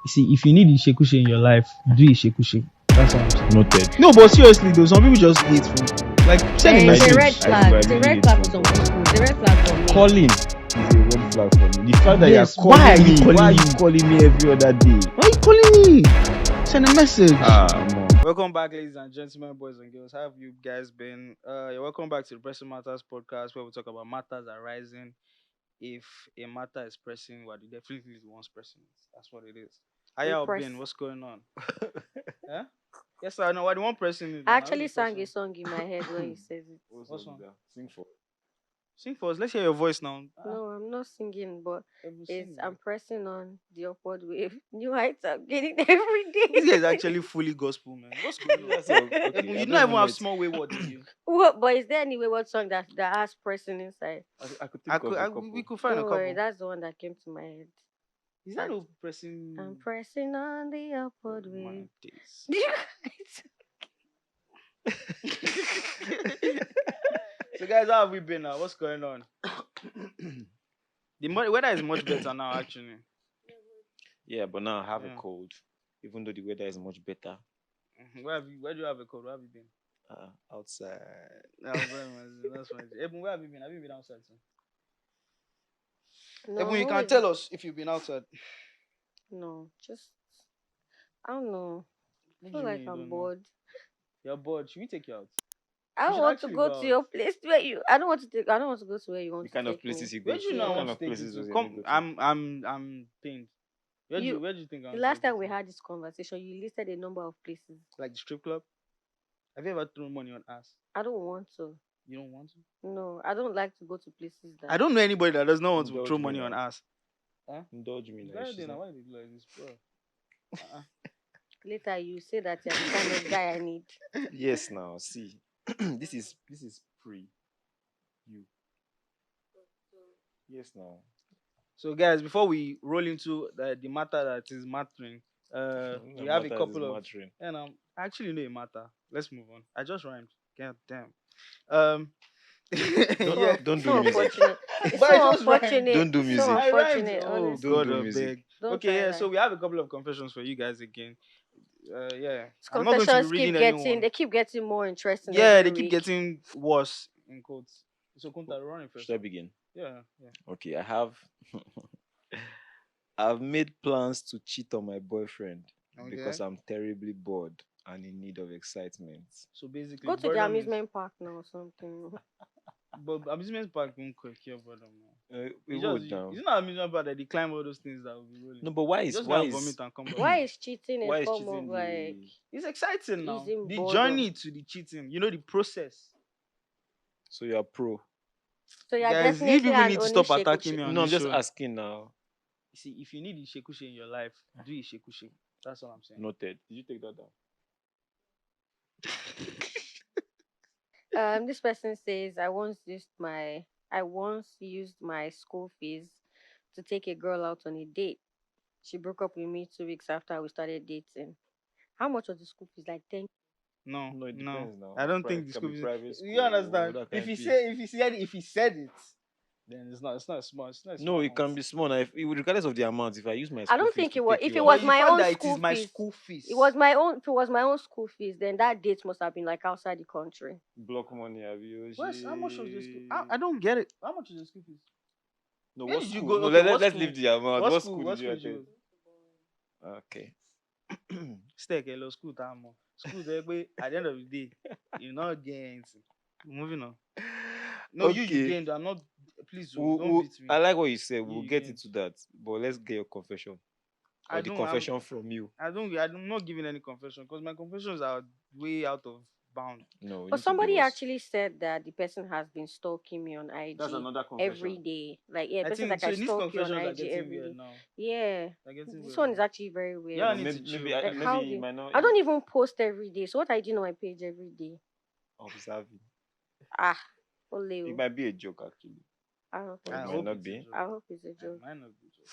You see, if you need Ishekushe in your life, do Ishekushe. That's what I'm saying. Noted. No, but seriously though, some people just hate food. Like, send a It's message. a red flag. I It's a really red hate flag for food. some people. It's a red flag for me. Calling is a red flag for me. The fact that Yes, you're calling why are you me, calling why are me? you calling me every other day? Why are you calling me? Send a message. Man. Welcome back, ladies and gentlemen, boys and girls. How have you guys been? You're welcome back to the Pressin Matters podcast, where we talk about matters arising. If a matter is pressing, well, the definitely is the one's pressing. That's what it is. How We y'all press. been? What's going on? Huh? Yes, I know. Why the one pressing is? I actually sang a song in my head when you said it. What song? Sing for. Sing for us. Let's hear your voice now. No, I'm not singing, but Sing. I'm pressing on the upward wave. New heights I'm getting every day. This guy is actually fully gospel, man. What's going on? Okay, You don't even have small wayward in you. What? But is there any wayward song that has pressing inside? I could think of a couple. We could find Don't a worry, couple. that's the one that came to my head. Is that no pressing? I'm pressing on the upward My wave. days. So guys, how have we been now? What's going on? The weather is much better now, actually. Yeah, but now I have Yeah. a cold, even though the weather is much better. Where do you have a cold? Where have you been? Outside. That's fine. Eben, where have you been? Have you been outside? No, Eben, you I'm can always- tell us if you've been outside. No, just I don't know. I What do feel you like mean you I'm don't know? bored. You're bored. Should we take you out? I You don't should want to actually go go to your place where you. I don't want to take. I don't want to go to where you want The to kind of take me. places you go Where do you to. know I What want kind to of take places you was to? you Come, go to? I'm pained. Where do You- you think I The want last to take time we you to? had this conversation, you listed a number of places. Like the strip club? Have you ever thrown money on ass? I don't want to. You don't want to? No, I don't like to go to places that. I don't know anybody that does not want to Indulge throw me money now. on ass. Indulge me now. Why she's not- why did you like this, bro? Later, you say that you're the kind of guy I need. Yes, now see, this is pre you. Yes, now. So, guys, before we roll into the matter that is mattering, we have a couple of. Mattering. And I actually know a matter. Let's move on. I just rhymed. God damn. Yeah. Don't So do music. unfortunate. It's But I so just rhymed. unfortunate. Don't do So music. I rhymed. unfortunate. Oh Honestly. Don't God, do I music. beg. Don't Okay, try yeah. that. So we have a couple of confessions for you guys again. Yeah. These I'm not going to be confessions reading keep getting. anyone. They keep getting more interesting. Yeah, every they keep week. getting worse in quotes. So Kunta, running first. Should I begin? Yeah. Okay, I have. I've made plans to cheat on my boyfriend because I'm terribly bored and in need of excitement. So basically, Go to the boredom is- amusement park now or something. But amusement park won't care boredom now. We It's would just, now. it's not amusement park that they climb all those things that will be rolling. No, but why You is just why gotta is vomit and come back. Why is cheating a why is form cheating of like? It's exciting now. Using The boredom. journey to the cheating, you know, the process. So you're pro? So you're Guys, definitely you people an need to stop Onishekuchi. attacking me on No, I'm this just show. asking now. See, if you need Ishekushe in your life, do Ishekushe. That's all I'm saying. Noted. Did you take that down? This person says I once used my school fees to take a girl out on a date. She broke up with me 2 weeks after we started dating. How much was the school fees? Like 10. No, No, it depends now. I don't Pri- think the can school be fees. private You school, understand? that If kind he of said if he said it, then it's not small. It's not. No, it can be small. Now, regardless of the amount, if I use my school I don't fees think to it was. take If you it out- was the my fact own that school it is my fees, school fees. it was my own. If it was my own school fees, then that date must have been like outside the country. block money, have you? How much was the school? I don't get it. How much is the school fees? No, Where what did you school? go? No, Okay, let, what let's school? leave the amount. What school What did you school attend? Okay. Stay hello school time. School there, but at the end of the day, you're not getting anything. Moving on. No, you Okay. gained. I'm not. Please We'll- don't we'll- beat me. I like what you said. We'll You get gained. into that, but let's get your confession. I Or the don't- confession from you. I'm not giving any confession because my confessions are way out of bound. No. you But need to somebody give us- actually said that the person has been stalking me on IG That's another confession. every day. Like yeah, I person think like so. I These stalk you on confessions are IG getting every weird day. now. Yeah, They're getting this weird one is now. actually very weird. Yeah, I No, need to maybe, chill. maybe, Like, maybe how you do- might not I don't even post every day. So what I do on my page every day? observe it. Ah, It Oleo. might be a joke, actually. I hope It I it's might hope not it's a be. joke. I hope it's a It joke. might not be a joke.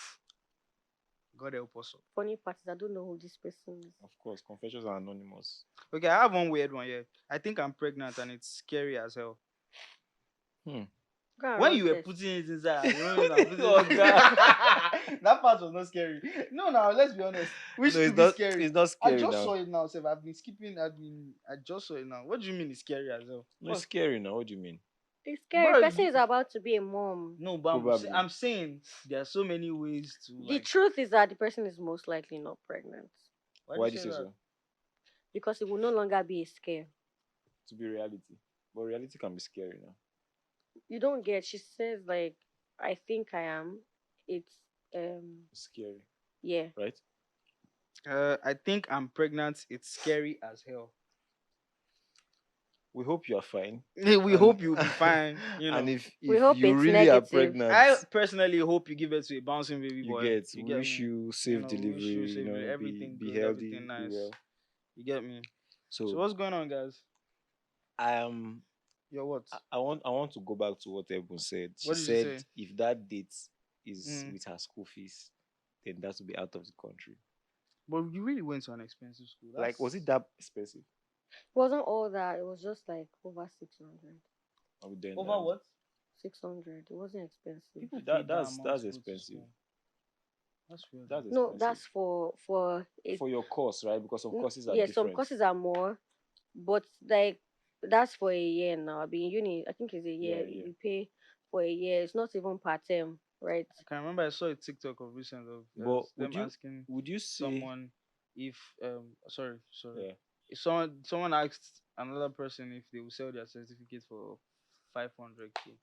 God help us. Funny part is I don't know who this person is. Of course, confessions are anonymous. Okay, I have one weird one here. I think I'm pregnant and it's scary as hell. God Go and When run you were test. putting it inside, you know, putting Oh, it God. that part was not scary. No, now let's be honest. Which No, could be scary? it's not I scary just now. saw it now, Seth. I've been skipping. I just saw it now. What do you mean it's scary as well? No, it's scary now. What do you mean? It's scary. Bro, Person is about to be a mom. no, but Probably. I'm saying there are so many ways to The like. truth is that the person is most likely not pregnant Why do you say that? so? because it will no longer be a scare. To be reality. But reality can be scary now. You don't get. She says like, I think I am. It's It's scary, yeah. right? I think I'm pregnant. It's scary as hell. We hope you are fine. We hope you'll be fine. You know. And if We hope you it's really are negative. pregnant, I personally hope you give birth to a bouncing baby you boy. get. You We get wish me? you safe We delivery. wish you safe delivery, everything be good, healthy, everything be nice. well. You get me? So So what's going on, guys? I am. Your what? I want to go back to what Ebon said. She What did she said say? if that date is Mm. with her school fees, then that will be out of the country. But you really went to an expensive school. Like, was it that expensive? It wasn't all that. It was just like over 600. Are we then? over what? 600. It wasn't expensive. People That- pay that's- amount that's to go to expensive. school. That's weird. That's No, expensive. that's for it. For your course, right? Because some courses are Yeah, different. some courses are more, but like that's for a year now. I've been in uni. I think it's a year. Yeah, yeah. You pay for a year. It's not even part term, right? I can remember I saw a TikTok of recent of But them asking would you say someone if sorry yeah, if someone asked another person if they will sell their certificate for 500k.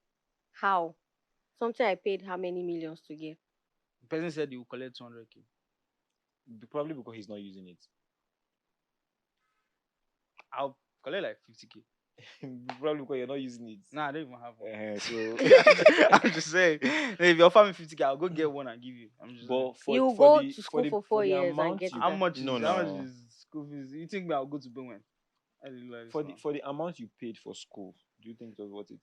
How? Something I paid how many millions to get? The person said he will collect 200k. probably because he's not using it. I'll collect like 50k. Probably because you're not using it. Nah, I don't even have one. So, I'm just saying, if you offer me 50k, I'll go get one and give you. I'm just saying. but for You for go the to for school the for for 4 the years and amount get you How much no is how much no is school fees? You think me I'll go to Benwen? I didn't like this for now. the amount you paid for school, do you think it was worth it?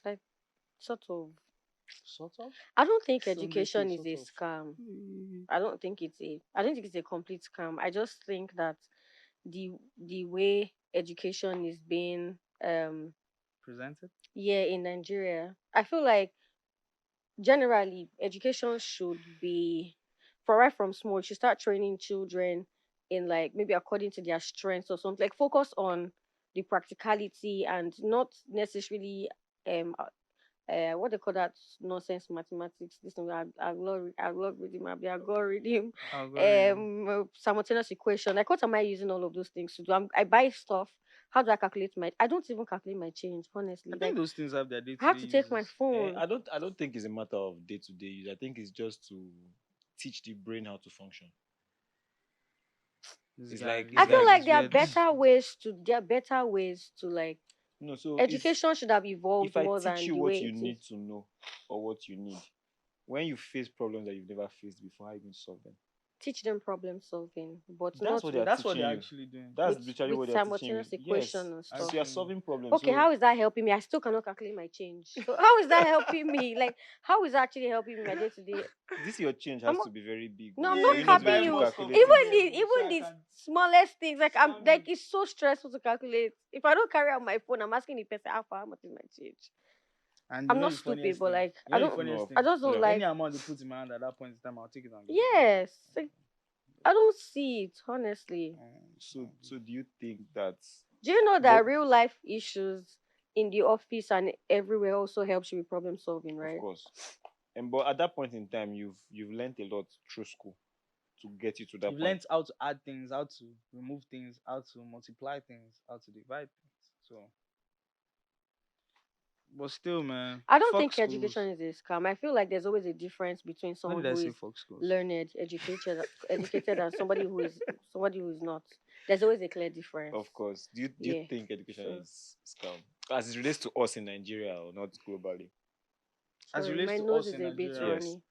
like sort of. Sort of. I don't think 200K education is sort a of. scam. I don't think it's a. I don't think it's a complete scam. I just think that the way education is being Presented. yeah in Nigeria, I feel like generally education should be for right from small. You should start training children in like maybe according to their strengths or something. Like focus on the practicality and not necessarily what they call that nonsense mathematics. This one, algorithm, algorithm, Algorithm. simultaneous equation. Like, what am I using all of those things to do? I buy stuff. How do I calculate my? I don't even calculate my change, honestly. I Like, think those things have their I have day-to-day to take my uses. phone. I don't think it's a matter of day to day use. I think it's just to teach the brain how to function. This It's guy- like- this I it's feel guy like is there are weird. better ways to like No, so education should have evolved if I more teach than you the what way you it need is. to know or what you need, when you face problems that you've never faced before, how are you going to solve them? Teach them problem solving, but That's not what they are That's what teaching they're you. actually doing. That's with literally what they are teaching you. simultaneous equation Yes. and So stuff. you are solving problems. Okay, So how is that helping me? I still cannot calculate my change. So how is that helping me? Like, how is that actually helping me my day to day? this your change I'm has not- to be very big. No, I'm for not you not to be capping able to you. calculate Even it. the smallest things, like I'm like it's so stressful to calculate. If I don't carry out my phone, I'm asking the person how much is my change. And I'm you know not the stupid, funniest but thing? like You know I the don't. funniest No. I thing? just don't No. like. Any amount they put in my hand at that point in time, I'll take it and give it. Yes, like, I don't see it honestly. So do you think that Do you know that But- real life issues in the office and everywhere also helps you with problem solving, right? of course? And but at that point in time, you've learned a lot through school to get you to that You've point. learned how to add things, how to remove things, how to multiply things, how to divide things. So, but still, man, I don't fuck think schools. education is a scam. I feel like there's always a difference between When someone did I who say is fuck schools? learned, educated, and somebody who is not. There's always a clear difference. Of course. Do you Yeah. think education So- is scam as it relates to us in Nigeria or not globally? As Sorry, relates my to nose us is in a bit Nigeria, Yes. runny.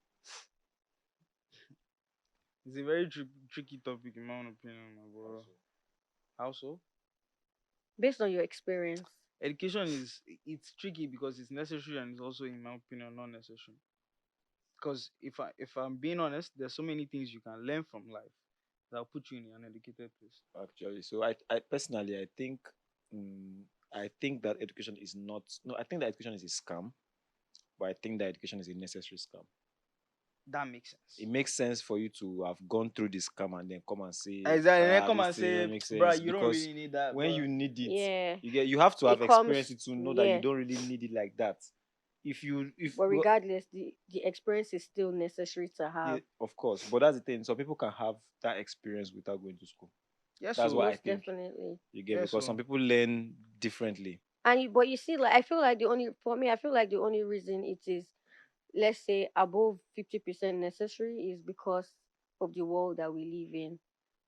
it's a very tricky topic in my own opinion, bro. How so? Based on your experience. Education it's tricky because it's necessary and it's also, in my opinion, not necessary. Because if I'm being honest, there's so many things you can learn from life that'll put you in an educated place. Actually, so I personally I think I think that education is not. No, I think that education is a scam, but I think that education is a necessary scam. That makes It sense. makes sense for you to have gone through this scam and then come and say, Exactly. Then ah, come this and thing say, don't make bro, sense. you don't Because really need that, when bro. you need it, Yeah, you have to have it experienced comes. it to know that you Yeah, don't really need it like that. If but regardless, the experience is still necessary to yeah, have. of course, but that's the thing. Some people can have that experience without going to school. Yes, That's what so I Most think. definitely. You get, yes, because some so people learn differently. But you see, like I feel like the only for me, I feel like the only reason it is, let's say, above 50% necessary is because of the world that we live in.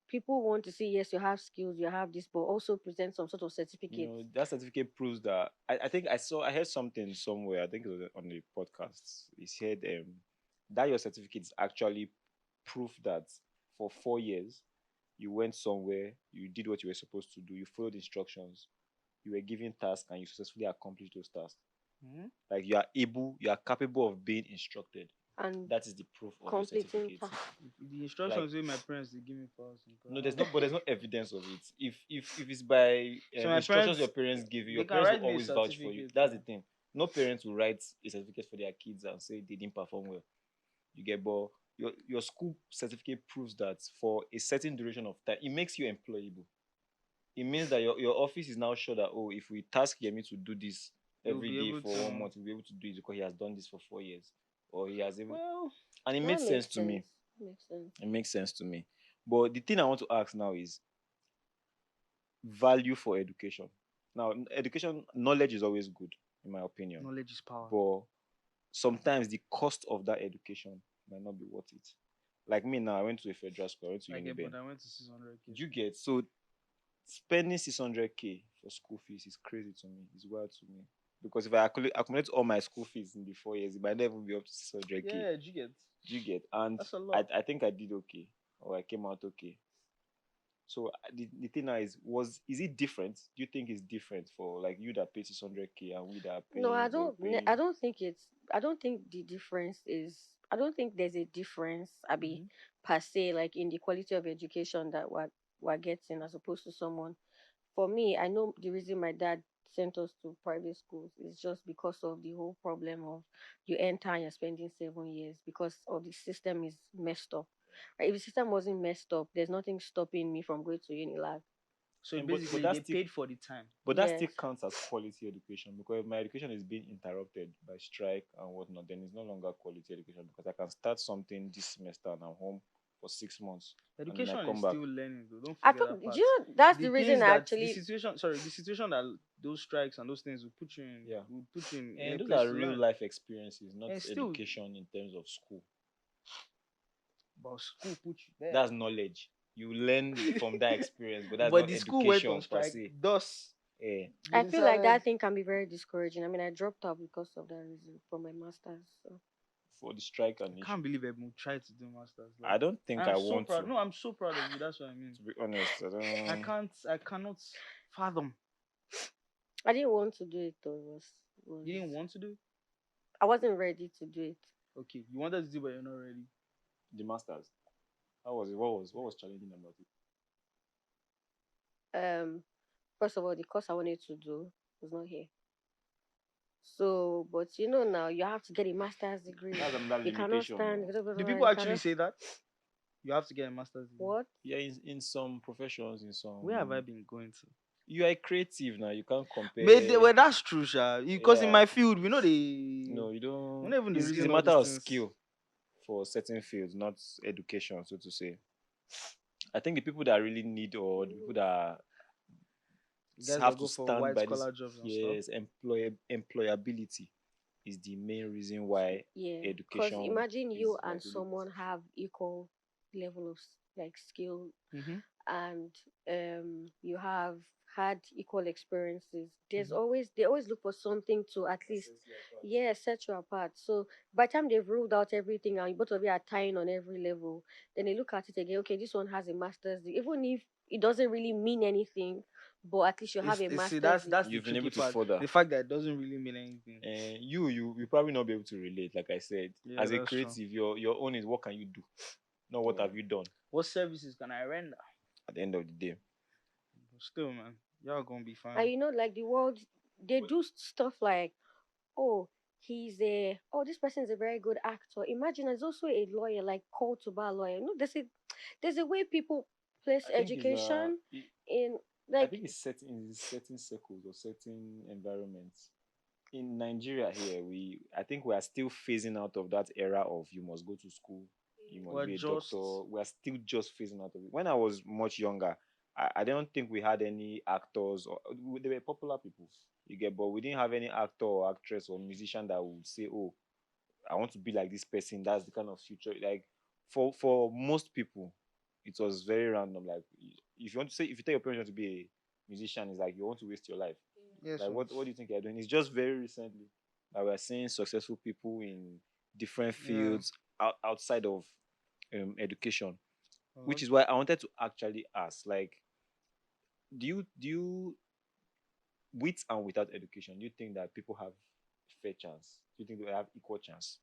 People want to see, yes, you have skills, you have this, but also present some sort of You certificate. know, that certificate proves that. I think I heard something somewhere. I think it was on the podcast. It said that your certificate is actually proof that for 4 years you went somewhere, you did what you were supposed to do, you followed instructions, you were given tasks, and you successfully accomplished those tasks. Mhm. Like you are capable of being instructed. And That is the proof of your completing certificate. tasks. The Like instructions wey my parents they give me for us. no, there's no evidence of it. If it's by So my instructions your parents, parents give you, your they can parents will write me a always vouch for you. certificate. That's the thing. No parents will write a certificate for their kids and say they didn't perform well. You get, but your school certificate proves that for a certain duration of time, it makes you employable. It means that your office is now sure that, oh, if we task Yemi to do this They will every be day able for 1 month, to. he'll be able to do it because he has done this for 4 years, or he has even, Well, and it made That sense makes to me. sense. Makes sense. It makes sense to me. But the thing I want to ask now is value for education. Now, education knowledge is always good, in my opinion, knowledge is power. but sometimes the cost of that education might not be worth it. Like me now, I went to a federal school, I went to I get, but Uniben. I went to 600K. You get, so spending 600K for school fees is crazy to me. It's wild to me. Because if I accumulate all my school fees in the 4 years, it might never be up to 600K. Yeah, you get. You get, and That's a lot. I think I did okay, or I came out okay. So the thing now is it different? Do you think it's different for like you that pay 600K and we that No, pay were I paying? don't think it's. I don't think the difference is. I don't think there's a difference, Abi, Mhm. per se, like in the quality of education that we're getting as opposed to someone. For me, I know the reason my dad sent us to private schools is just because of the whole problem of you enter and you're spending 7 years because of the system is messed up. Right? If the system wasn't messed up, there's nothing stopping me from going to Unilag. So But basically, they that's still paid for the time. But that still Yes. counts as quality education, because if my education is being interrupted by strike and whatnot, then it's no longer quality education, because I can start something this semester and I'm home for 6 months and then I Education is come back. still learning, though. Don't I forget thought, that do part. you know that's The the reason things I that the actually. situation, sorry, the situation that those strikes and those things will put you in, Yeah. will put you in And a those place are to real learn. life experiences, not And still, education in terms of school. but school put you there. That's knowledge. You learn from that experience, but that's But not the school went on education per strike. se. Thus, Yeah. they I feel like decided that thing can be very discouraging. I mean, I dropped out because of that reason for my masters. So. For the strike and I issue. can't believe everyone tried to do masters. Like, I don't think I'm I so want proud. to. No, I'm so proud of you. That's what I mean. To be honest, I don't. I cannot fathom. I didn't want to do it though. You didn't want to do it? I wasn't ready to do it. Okay, you wanted to do, but you're not ready. The masters. How was it? What was challenging about it? First of all, the course I wanted to do was not here. So, but now you have to get a master's degree. That's another You cannot limitation. stand. No? Do people You actually cannot. say that? You have to get a master's degree. What? Yeah, in some professions, in some. Where have I been going to? You are a creative now. You can't compare. Well, that's true, Sha. Because in Yeah. my field, we know they. No, you We're don't. not even the It's a reason all matter these of things. skill for certain fields, not education, so to say. I think the people that really need, or the people that Guys have that to go for stand white by this, collar jobs and stuff. yes, employability is the main reason why Yeah. Because education imagine is you and vitally someone necessary. have equal level of like skill, Mm-hmm. and you have had equal experiences. Mm-hmm. They always look for something to at least, yeah, set you apart. So by the time they've ruled out everything and both of you are tying on every level, then they look at it again. Okay, this one has a master's degree, even if it doesn't really mean anything, but at least you have a See, master's that's the You've been tricky able to part. further. The fact that it doesn't really mean anything. And you probably not be able to relate. Like I said, Yeah, as a that's true. creative, your own is what can you do, not what Yeah. have you done. What services can I render? At the end of the day, Still, man. Y'all gonna be And fine. you know, like the world, they do stuff like, oh, this person is a very good actor. Imagine there's also a lawyer, like called to bar lawyer. No, there's a way people place I think it's education in, I like, think it's set in certain circles or certain environments. In Nigeria here, I think we are still phasing out of that era of you must go to school, you must We're be a just doctor. We are still just phasing out of it. When I was much younger, I don't think we had any actors or they were popular people. You get, but we didn't have any actor or actress or musician that would say, "Oh, I want to be like this person." That's the kind of future. Like for most people, it was very random. Like if you want to say, if you tell your parents you want to be a musician, it's like you want to waste your life. yes, Like so what do you think you're doing? It's just very recently that we're seeing successful people in different yeah. fields outside of education, Uh, which is why I wanted to actually ask, like, do you with and without education, do you think that people have fair chance? Do you think they have equal chance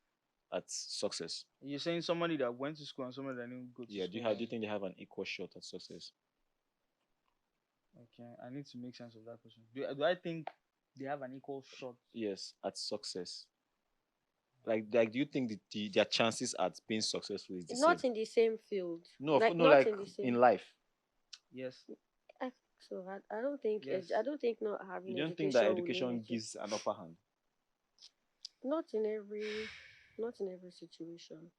at success? you're saying somebody that went to school and somebody that didn't go to Yeah, school. do you think they have an equal shot at success? Okay, I need to make sense of that question. Do I think they have an equal shot? Yes, at success. Like do you think their chances at being successful is the same? not in the same field, No, like no, not like in the in same. life. Yes, I think so. I don't think yes. I don't think not You having don't think that education will education limit you. gives an upper hand? Not in every, not in every situation.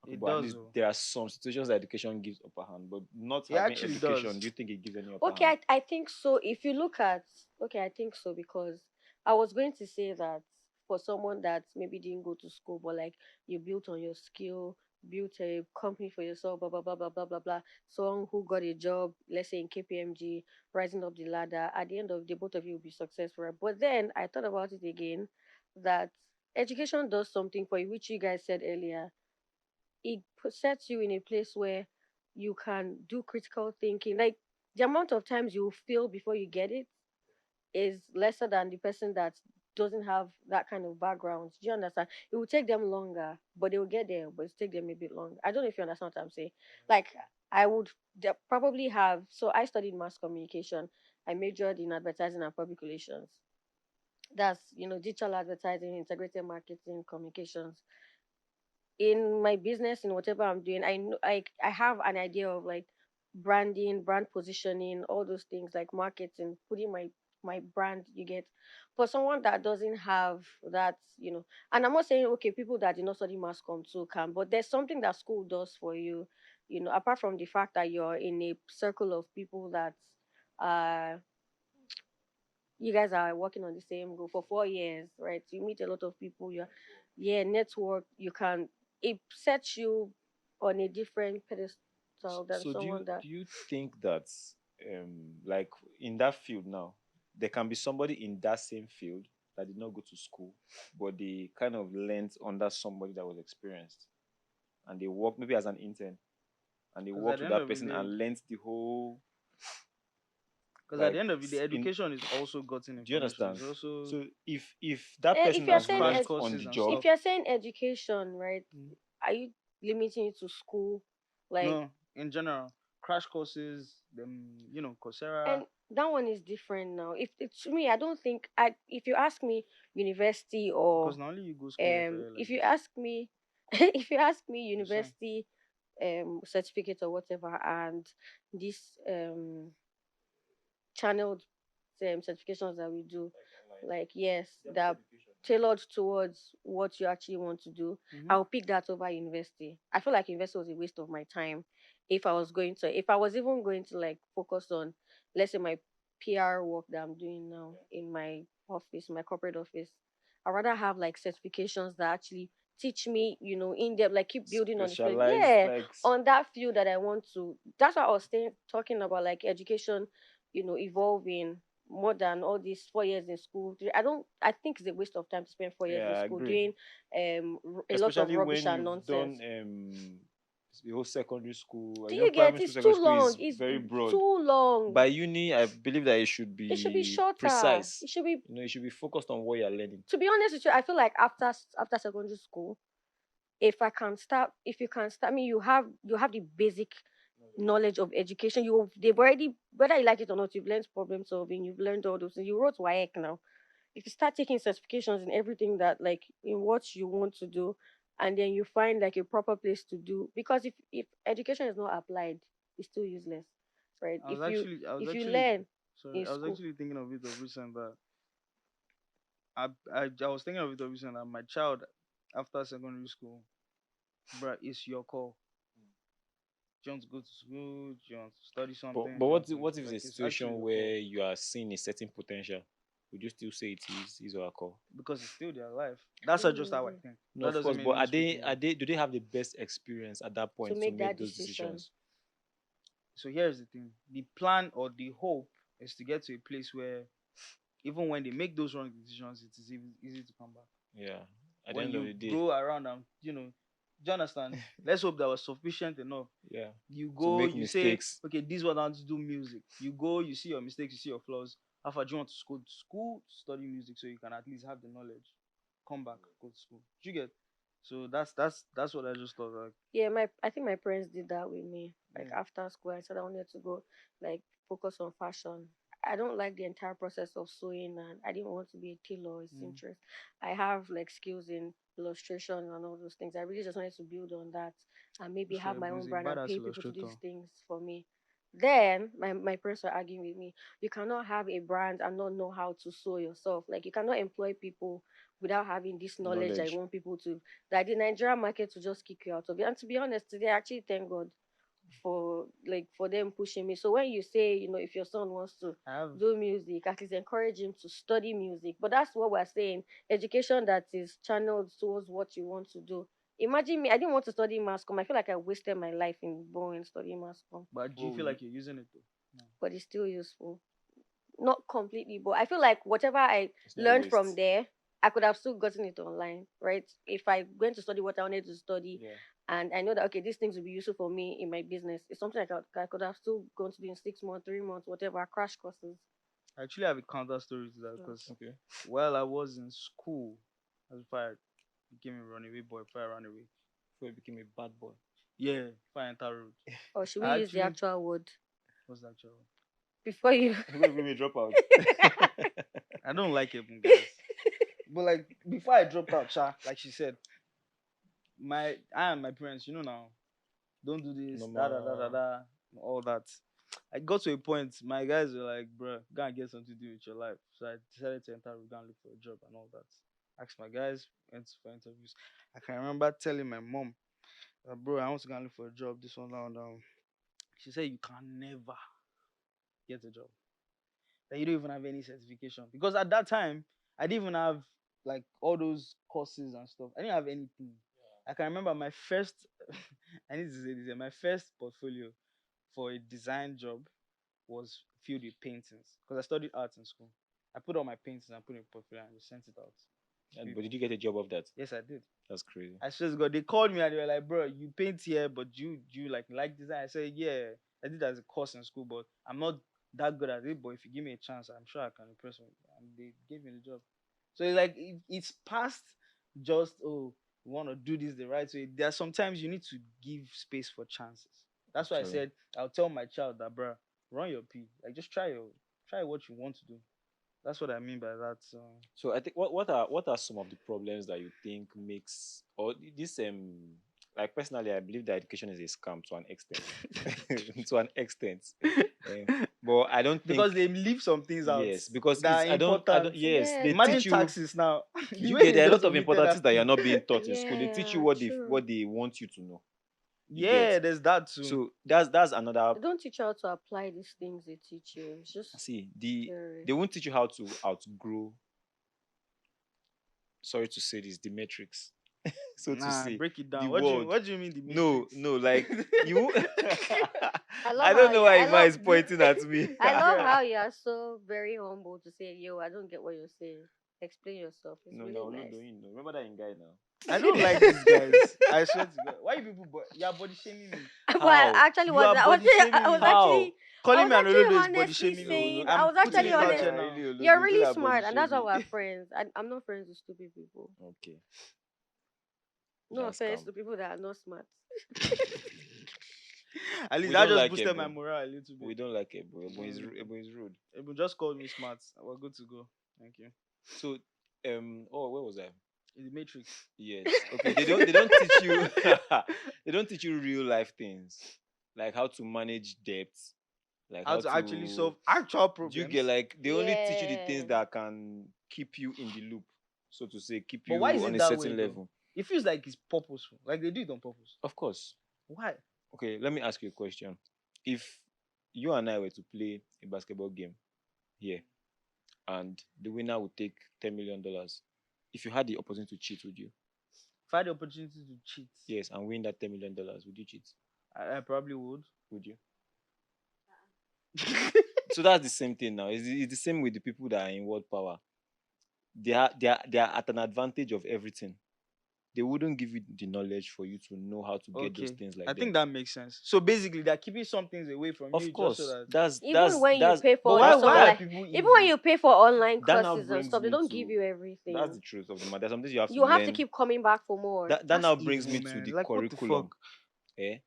Okay, It but at does least though. there are some situations that education gives upper hand, but not It having actually education, do does. you think it gives any upper Okay, hand? I think so. If you look at, okay, I think so because I was going to say that for someone that maybe didn't go to school, but like you built on your skill, built a company for yourself, blah blah blah blah blah blah blah. Someone who got a job, let's say in KPMG, rising up the ladder. At the end of the day, both of you will be successful. Right? But then I thought about it again, that education does something for you, which you guys said earlier. It sets you in a place where you can do critical thinking. Like the amount of times you fail before you get it is lesser than the person that doesn't have that kind of background. Do you understand? It will take them longer, but they will get there, but it take them a bit longer. I don't know if you understand what I'm saying. Like I would probably have. So I studied mass communication. I majored in advertising and public relations. That's digital advertising, integrated marketing, communications. In my business, in whatever I'm doing, I know I have an idea of like branding, brand positioning, all those things like marketing, putting my brand, you get. For someone that doesn't have that, and I'm not saying okay, people that did not study mass comm too can, but there's something that school does for you, apart from the fact that you're in a circle of people that uh you guys are working on the same goal for 4 years, right? You meet a lot of people. Yeah, network. You can it sets you on a different pedestal than So someone that. do you think that like in that field now, there can be somebody in that same field that did not go to school, but they kind of learned under somebody that was experienced, and they worked maybe as an intern, and they Because at worked the with end that of the person day, and learned the whole because at the like end of the day, in. education is also gotten Do you information. understand? It's also So if that If person you're has like saying crash learned on courses the and job, if stuff. you're saying education, right? Mm. Are you limiting it to school, like? No, in general, crash courses, them, Coursera. And that one is different now. If it's me, I don't think I. If you ask me, university Because or not only you go school here for like if you this. ask me, if you ask me, I'm saying. university certificate or whatever, and this channeled certifications that we do, like yes, that are tailored towards what you actually want to do, Mm-hmm. I'll pick that over university. I feel like university was a waste of my time if I was even going to like focus on, let's say, my PR work that I'm doing now in my office, my corporate office. I'd rather have like certifications that actually teach me, in depth, like keep building on the field. specialized Yeah, like on that field that I want to. That's what I was talking about, like education, evolving more than all these 4 years in school. I think it's a waste of time to spend 4 years in yeah, I school agree. doing a lot of Especially rubbish when and you've done nonsense. the whole secondary school. Do You know, you get? primary school, It's secondary too school long. is It's very broad. too long. By uni, I believe that it should It should be be shorter. precise. It should be. You know, it should be focused on what you're learning. To be honest with you, I feel like after secondary school, if you can start, I mean, you have the basic knowledge of education. They've already, whether you like it or not, you've learned problem solving, you've learned all those things. You wrote WAEC now. If you start taking certifications in everything that, like, in what you want to do, and then you find like a proper place to do, because if education is not applied, it's still useless, right? I was actually, I was If you actually, learn sorry, in I was school. actually thinking of it of recent that I was thinking of it of recent that my child after secondary school, bruh, it's your call. Do you want to go to school? Do you want to study But something? but Do you what want to, what if like, it's a it's actually situation your call where you are seeing a certain potential? Would you still say it is his or her call? because it's still their life. That's just how I Mhm. think. No, That of doesn't course. mean But me speaking are well. they do they have the best experience at that To point to make make that those decision. decisions? So here's the thing: the plan or the hope is to get to a place where even when they make those wrong decisions, it is easy to come back. Yeah. At the When end of you the day, go around and do you understand? Let's hope that was sufficient enough. yeah. You To go, make you say, mistakes. okay, this is what I want to do music. You go, you see your mistakes, you see your flaws. After do you want to go to school to study music so you can at least have the knowledge. Come back, go to school. Do you get? So that's what I just thought. Like, Yeah, I think my parents did that with me. Like, yeah, after school, I said I wanted to go, like, focus on fashion. I don't like the entire process of sewing, and I didn't want to be a tailor or a mm, seamstress. I have like skills in illustration and all those things. I really just wanted to build on that and maybe have sure, my own he's a brand and badass pay people to do illustrator. these things for me. Then my parents were arguing with me. You cannot have a brand and not know how to sew yourself. Like, you cannot employ people without having this knowledge that you Knowledge. want people to, that the Nigerian market will just kick you out of it. And to be honest, today I actually thank God for them pushing me. So when you say, if your son wants to I have do music, at least encourage him to study music. But that's what we're saying. Education that is channeled towards what you want to do. Imagine me, I didn't want to study mass comm. I feel like I wasted my life in going studying mass comm. but do you Oh, feel like you're using it though? No. But it's still useful. Not completely, but I feel like whatever I it's not a learned from waste. there, I could have still gotten it online, right? If I went to study what I wanted to study, Yeah. and I know that, okay, these things will be useful for me in my business, it's something I could have still gone to do in 6 months, 3 months, whatever, crash courses. I actually have a counter story to that Mm. because Okay. while I was in school, as before I became a runaway boy, before I ran away. Before you became a bad boy. Yeah, before I entered road. Or should we I use the actually actual word what's that job? before you? Before you became a dropout. I don't like it, guys. But like before I dropped out, like she said, I and my parents, now, don't do this, da da da da Normal. da, all that. I got to a point, my guys were like, bro, go and get something to do with your life. So I decided to enter, go and look for a job and all that. Asked my guys, went for interviews. I can remember telling my mom, bro, I want to go and look for a job, this one, that one, that one. She said, you can never get a job. That you don't even have any certification. Because at that time, I didn't even have like all those courses and stuff. I didn't have anything. I can remember my first, I need to say this, my first portfolio for a design job was filled with paintings because I studied art in school. I put all my paintings and put in a portfolio and just sent it out. But did you get a job of that? Yes, I did. That's crazy. I swear to God, they called me and they were like, "Bro, you paint here, but you like design?" I said, "Yeah, I did as a course in school, but I'm not that good at it. But if you give me a chance, I'm sure I can impress you." And they gave me the job. So it's past just we want to do this the right way. There are sometimes you need to give space for chances. That's why I Actually. said I'll tell my child that, bro, run your P. Like just try what you want to do. That's what I mean by that. So So I think what are some of the problems that you think makes or this like personally I believe that education is a scam to an extent. To an extent. But I don't think because they leave some things out yes, because that it's are I don't important. yes, Yes, they Imagine teach that's you taxes now. do The you way get they there are a lot just of omitted important that things that you're P. not being taught in school. They teach you yeah, what true. they want you to know. You get Yeah, there's that too. so that's another They don't teach you how to apply these things they teach you. It's just see theory. they won't teach you how to grow. Sorry to say this, the metrics. So to Nah, say break it the down. world. What do you mean the No, matrix? no, like you. I love I don't how know you. why I Ima love. is pointing at me. I love Yeah. how you are so very humble to say, "Yo, I don't get what you're saying. Explain yourself." It's No, really no, no, nice. no, you know. Remember that in guy now. I don't like these guys. I swear to God. Why you people you're body shaming me? But I How? actually You was. are I was. body shaming I was me. How? actually. I Calling was me an actually Olodo is body honestly shaming me. saying. I I'm was putting actually it out honest. here now. Really, You're Olodo, so really that body smart, and that's why shaming. we're friends. I'm not friends with stupid people. Okay, No that's offense calm. to people that are not smart. At least We that don't just like boosted my Ebon. morale a little We bit. don't like Ebon. Mm. Ebon is rude. Ebon just called me smart. We're good to go. Thank you. So, oh, where was I? In the Matrix. Yes. Okay. They don't teach you. They don't teach you real life things like how to manage debt, like How how to actually to. solve actual Do you get problems. like they only teach you the things Yeah. that can keep you in the loop, so to say, keep But why is you on it a that way certain though? level. It feels like it's purposeful. Like they do it on purpose. Of course. Why? Okay. Let me ask you a question. If you and I were to play a basketball game here, and the winner would take $10 million, if you had the opportunity to cheat, would you? If I had the opportunity to cheat, Yes, and win that $10 million, would you cheat? I probably would. Would you? So that's the same thing now. It's the same with the people that are in world power. They are at an advantage of everything. They wouldn't give you the knowledge for you to know how to get those Okay. things I like them. think that makes sense. So basically they're keeping some things away from Of you just so course, that Even when you that's pay But for why this why are online, people even when evil? you pay for online that now courses and brings stuff, they me don't give to you that's the everything. truth of the matter. There's something you have to You have to learn. keep coming back for more. That That's now brings evil, me to man. the Like what the curriculum. fuck? Eh?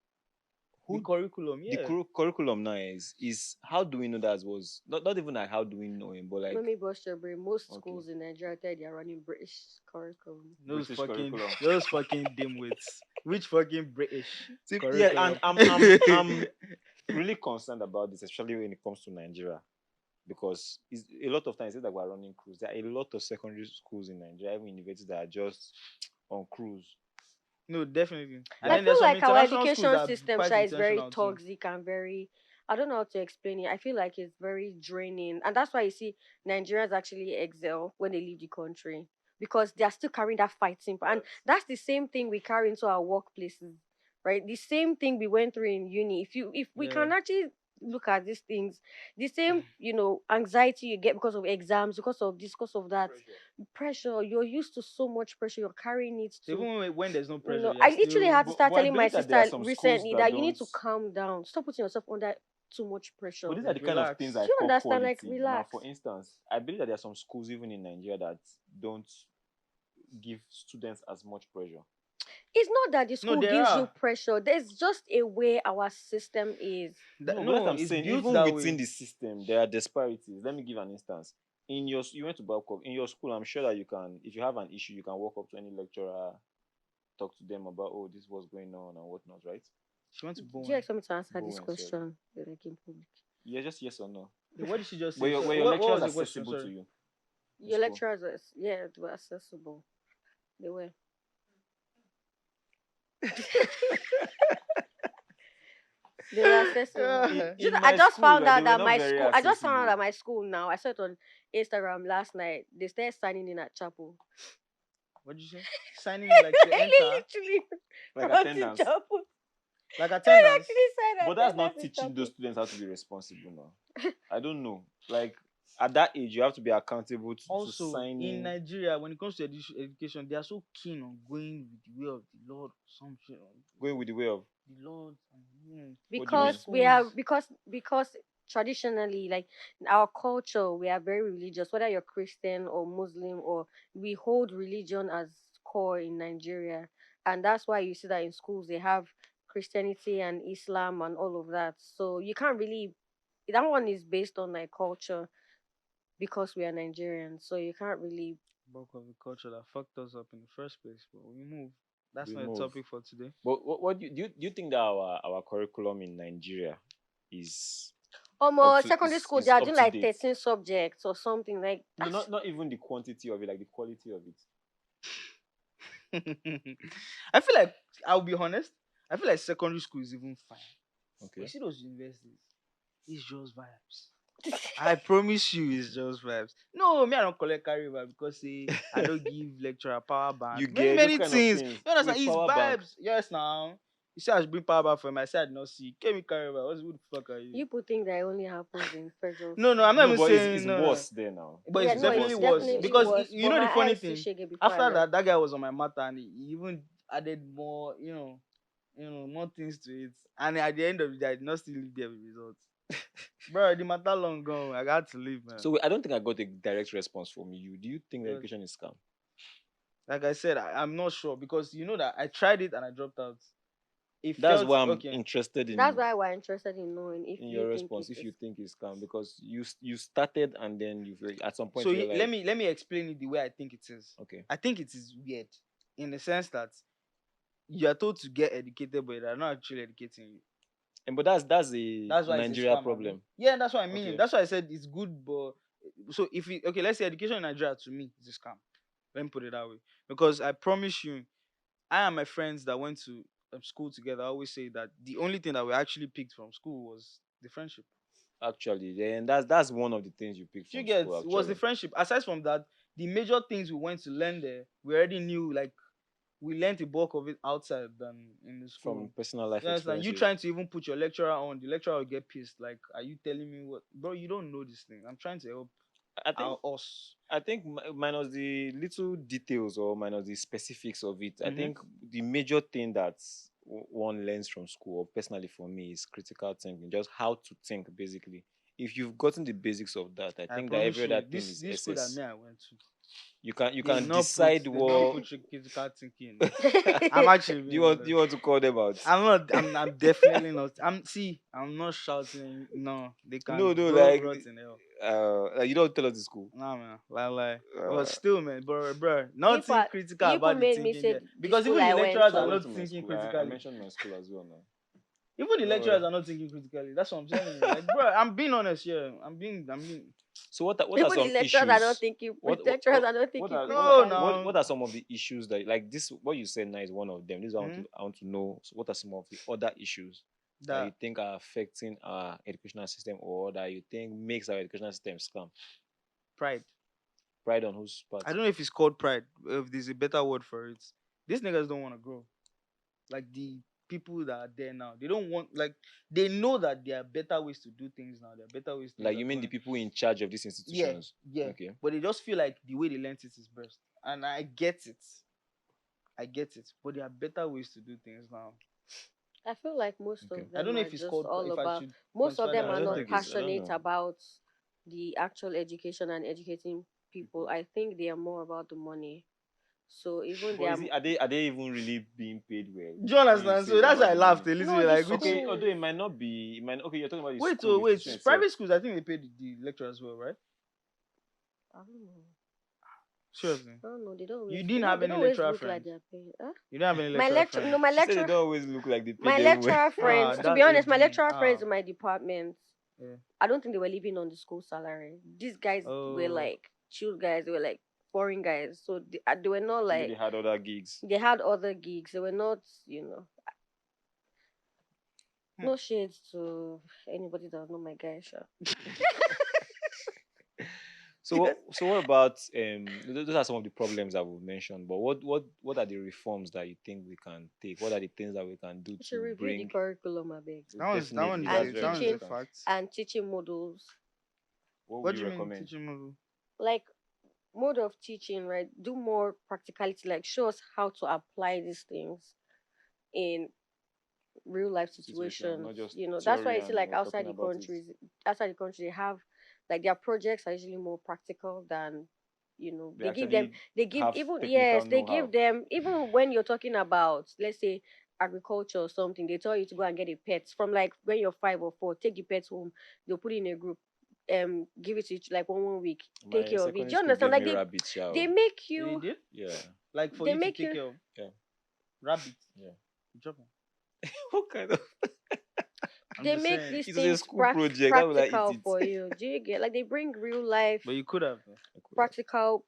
The Who curriculum, the yeah. curriculum now is how do we know that was not even like how do we know him, but like Let me bust your brain. Most okay, schools in Nigeria tell they are running British curriculum. Those British fucking curriculum. those fucking dimwits. Which fucking British See, yeah, and curriculum? I'm really concerned about this, especially when it comes to Nigeria, because it's, a lot of times it's like we're running cruise. There are a lot of secondary schools in Nigeria, even universities that are just on cruise. No, definitely. And I then there's feel some like our international schools education that are system quite sha, is very intentional too. toxic and very, I don't know how to explain it. I feel like it's very draining. And that's why you see Nigerians actually excel when they leave the country. Because they are still carrying that fighting. And that's the same thing we carry into our workplaces. Right? The same thing we went through in uni. If we Yeah. can actually look at these things, the same, anxiety you get because of exams, because of this, because of that. Pressure. You're used to so much pressure. You're carrying it So to even when there's no you pressure, know, you're I literally still had to start But I telling my believe that there are sister some schools recently that that you need don't. to calm down. Stop putting yourself under too much pressure. But these are Do the like kind of things relax. I you call understand? Like, quality. Now, relax. for instance, I believe that there are some schools even in Nigeria that don't give students as much pressure. It's not that the No, school there gives you are. pressure. There's just a way our system is. No, but that No, I'm it's saying, built even that within way. the system, there are disparities. Let me give an instance. You went to Babcock. In your school, I'm sure that you can, if you have an issue, you can walk up to any lecturer, talk to them about, oh, this was going on and whatnot, right? She went to Do you Bowen. expect me to answer this Bowen, sorry. question like in public? Yeah, just yes or no. Yeah, what did she just Were say? your, were your What lecturers was the question? accessible to Sorry. you in Your school? lecturers, yeah, they were accessible. They were. They were accessible. Yeah. Do you know, In I my just school, found right, they out were that not my very school. I just found out that accessible. my school now. I saw it on Instagram last night. They started signing in at chapel. What did you say? Signing in like to enter, Literally Like brought in attendance. chapel. like They attendance. actually signed But that's attendance not in teaching those chapel. students how to be responsible now. I don't know. Like at that age, you have to be accountable to Also, sign in in. Nigeria, when it comes to education, they are so keen on going with the way of the Lord or some shit. Going with the way of. The Lord. What do you mean? Because we are because traditionally, like in our culture, we are very religious. Whether you're Christian or Muslim, or we hold religion as core in Nigeria, and that's why you see that in schools they have Christianity and Islam and all of that. So you can't really, that one is based on like culture because we are Nigerians. So you can't really. Bulk of the culture that fucked us up in the first place. But we move. That's We not a move. topic for today. But what do you think that our curriculum in Nigeria is Secondary school, they is are up doing to like date? 13 subjects or something like No, that's not even the quantity of it, like the quality of it. I feel like I'll be honest. I feel like secondary school is even fine. But you Okay. see those universities, it's just vibes. I promise you, it's just vibes. No, me, I don't collect carry vibe because say I don't give lecturer power bank. You Many, get those many kind of things. things. You understand? Wait, It's power bank. vibes. Yes, now. You say I should bring power bank for him. I said I did not see. Give me carry vibe. Who the fuck are you? you put things that only happens in federal No, no, school. I'm not No, even but it's, saying it's no, no. worse there now. But Yeah, it's It's no, definitely it's worse in worse definitely federal because school. worse. you But know the my funny eyes see thing. shege before I After left. that guy was on my matter and he even added more, more things to it. And at the end of the day, I did not still leave there with results. Bro, the matter long gone. I got to leave, man. So I don't think I got a direct response from you. Do you think the Because, education is scam? like I said, I'm not sure because you know that I tried it and I dropped out. it That's felt why I'm okay. interested That's in why we're interested in knowing if you your think response. it If you is. think it's scam, because you started and then you at some point So you're like, let me explain it the way I think it is. okay, I think it is weird in the sense that you are told to get educated, but they're not actually educating you. and but that's a That's why it's a Nigeria scam, abi? problem. Yeah, that's what I mean. Okay, That's why I said it's good, but so if you okay, let's say education in Nigeria to me is a scam. Let me put it that way. Because I promise you, I and my friends that went to school together always say that the only thing that we actually picked from school was the friendship. actually, then that's one of the things you pick Do you from get school. was the Actually, friendship. Aside from that, the major things we went to learn there, we already knew. Like we learned the bulk of it outside than in the from school. personal life You understand? You experiences. trying to even put your lecturer on, the lecturer will get pissed. Like, are you telling me what, bro? You don't know this thing. I'm trying to help I think us. I think minus the little details or minus the specifics of it, I Mm-hmm. think the major thing that one learns from school, or personally for me, is critical thinking, just how to think basically. If you've gotten the basics of that, I I think that promise every other you, thing is this school that SS. me I went to, You can decide they not what. put critical thinking. I'm actually Do being you want honest. to call them out? I'm not. I'm definitely not. I'm not shouting. No, they No, can no, go like rot in hell. you don't tell us the school. Nah, man, lie. But Uh, still, man, bro, You nothing pa- critical you people about the made me thinking say there the because school even the I went lecturers I are to. went not to my thinking school. I critically. mentioned my school as well now. Even the Don't worry. lecturers are not thinking critically. That's what I'm telling you. Like, bro, I'm being honest here. I'm being. So what are Even the some lecturers are not issues? thinking. What what Lecturers what, are not what thinking are No, critically. no. what are some of the issues that, like this? What you said now is one of them. This is what Mhm. I want to know. So what are some of the other issues that you That think are affecting our educational system, or that you think makes our educational system scam? pride. Pride on whose part? I don't know if it's called pride. If there's a better word for it. These niggas don't want to grow. Like the people that are there now, they don't want. Like they know that there are better ways to do things now. There are better ways things Like are you mean the going. people in charge of these Yeah, institutions? yeah. Okay. But they just feel like the way they learned it is best, and I get it. I get it. But there are better ways to do things now. I feel like most Okay. of I don't them know are if it's just called. all If I about. should Most of quantify them that I are as don't not pride. think it's. I don't passionate know. about the actual education and educating people. People. I think they are more about the money. So even But they are is it, are they even really being paid well? Do you When you understand? say So they are that's not why I laughed believing. a little no bit. the Like which? Okay, although schools. it might not be, okay, you're talking about the Wait, school, oh the wait. institution itself. Private schools, I think they pay the lecturer as well, right? I don't know. Seriously. I don't know. They don't You always. didn't have They any don't always lecturer look like friends. they're paying. Huh? You don't have any My lecturer lecture, friends. no, my She said they lecturer, don't always look like they pay my them well. lecturer Ah, friends. To be that's honest, my AG. lecturer friends Ah, in my department, yeah. I don't think they were living on the school salary. These guys were Oh, like chill guys. They were like foreign guys. So they were not Maybe they like had other gigs. they had other gigs. They were not, hmm. no shades to anybody that was not my guy. Sure. So what about those are some of the problems that we've mentioned, but what are the reforms that you think we can take? What are the things that we can do We should to review the bring? curriculum a bit That one Definitely, is that's and a very that one is a teaching important. fact. and teaching models. What would What do you you mean recommend? teaching model? Like mode of teaching, right? Do more practicality, like show us how to apply these things in real life Situation, not situations. just That's why theory you see and like we're talking about it. outside the country, they have like their projects are usually more practical than They they give them actually they give have even technical yes, they give know-how. them even when you're talking about let's say agriculture or something, they tell you to go and get a pet from like when you're 5 or 4, take the pet home, they'll put it in a group, give it to each like one week, take My care of it. Do secondary you school understand? gave Like me rabbits, they yeah. make They you did Yeah. like for they you to make take you care of Yeah. rabbit. Yeah. Drop 'em. What kind of I'm they just make saying. these it was a things school project. How will I eat practical it? for you. Do you get like they bring real life But you could have though. I could have. practical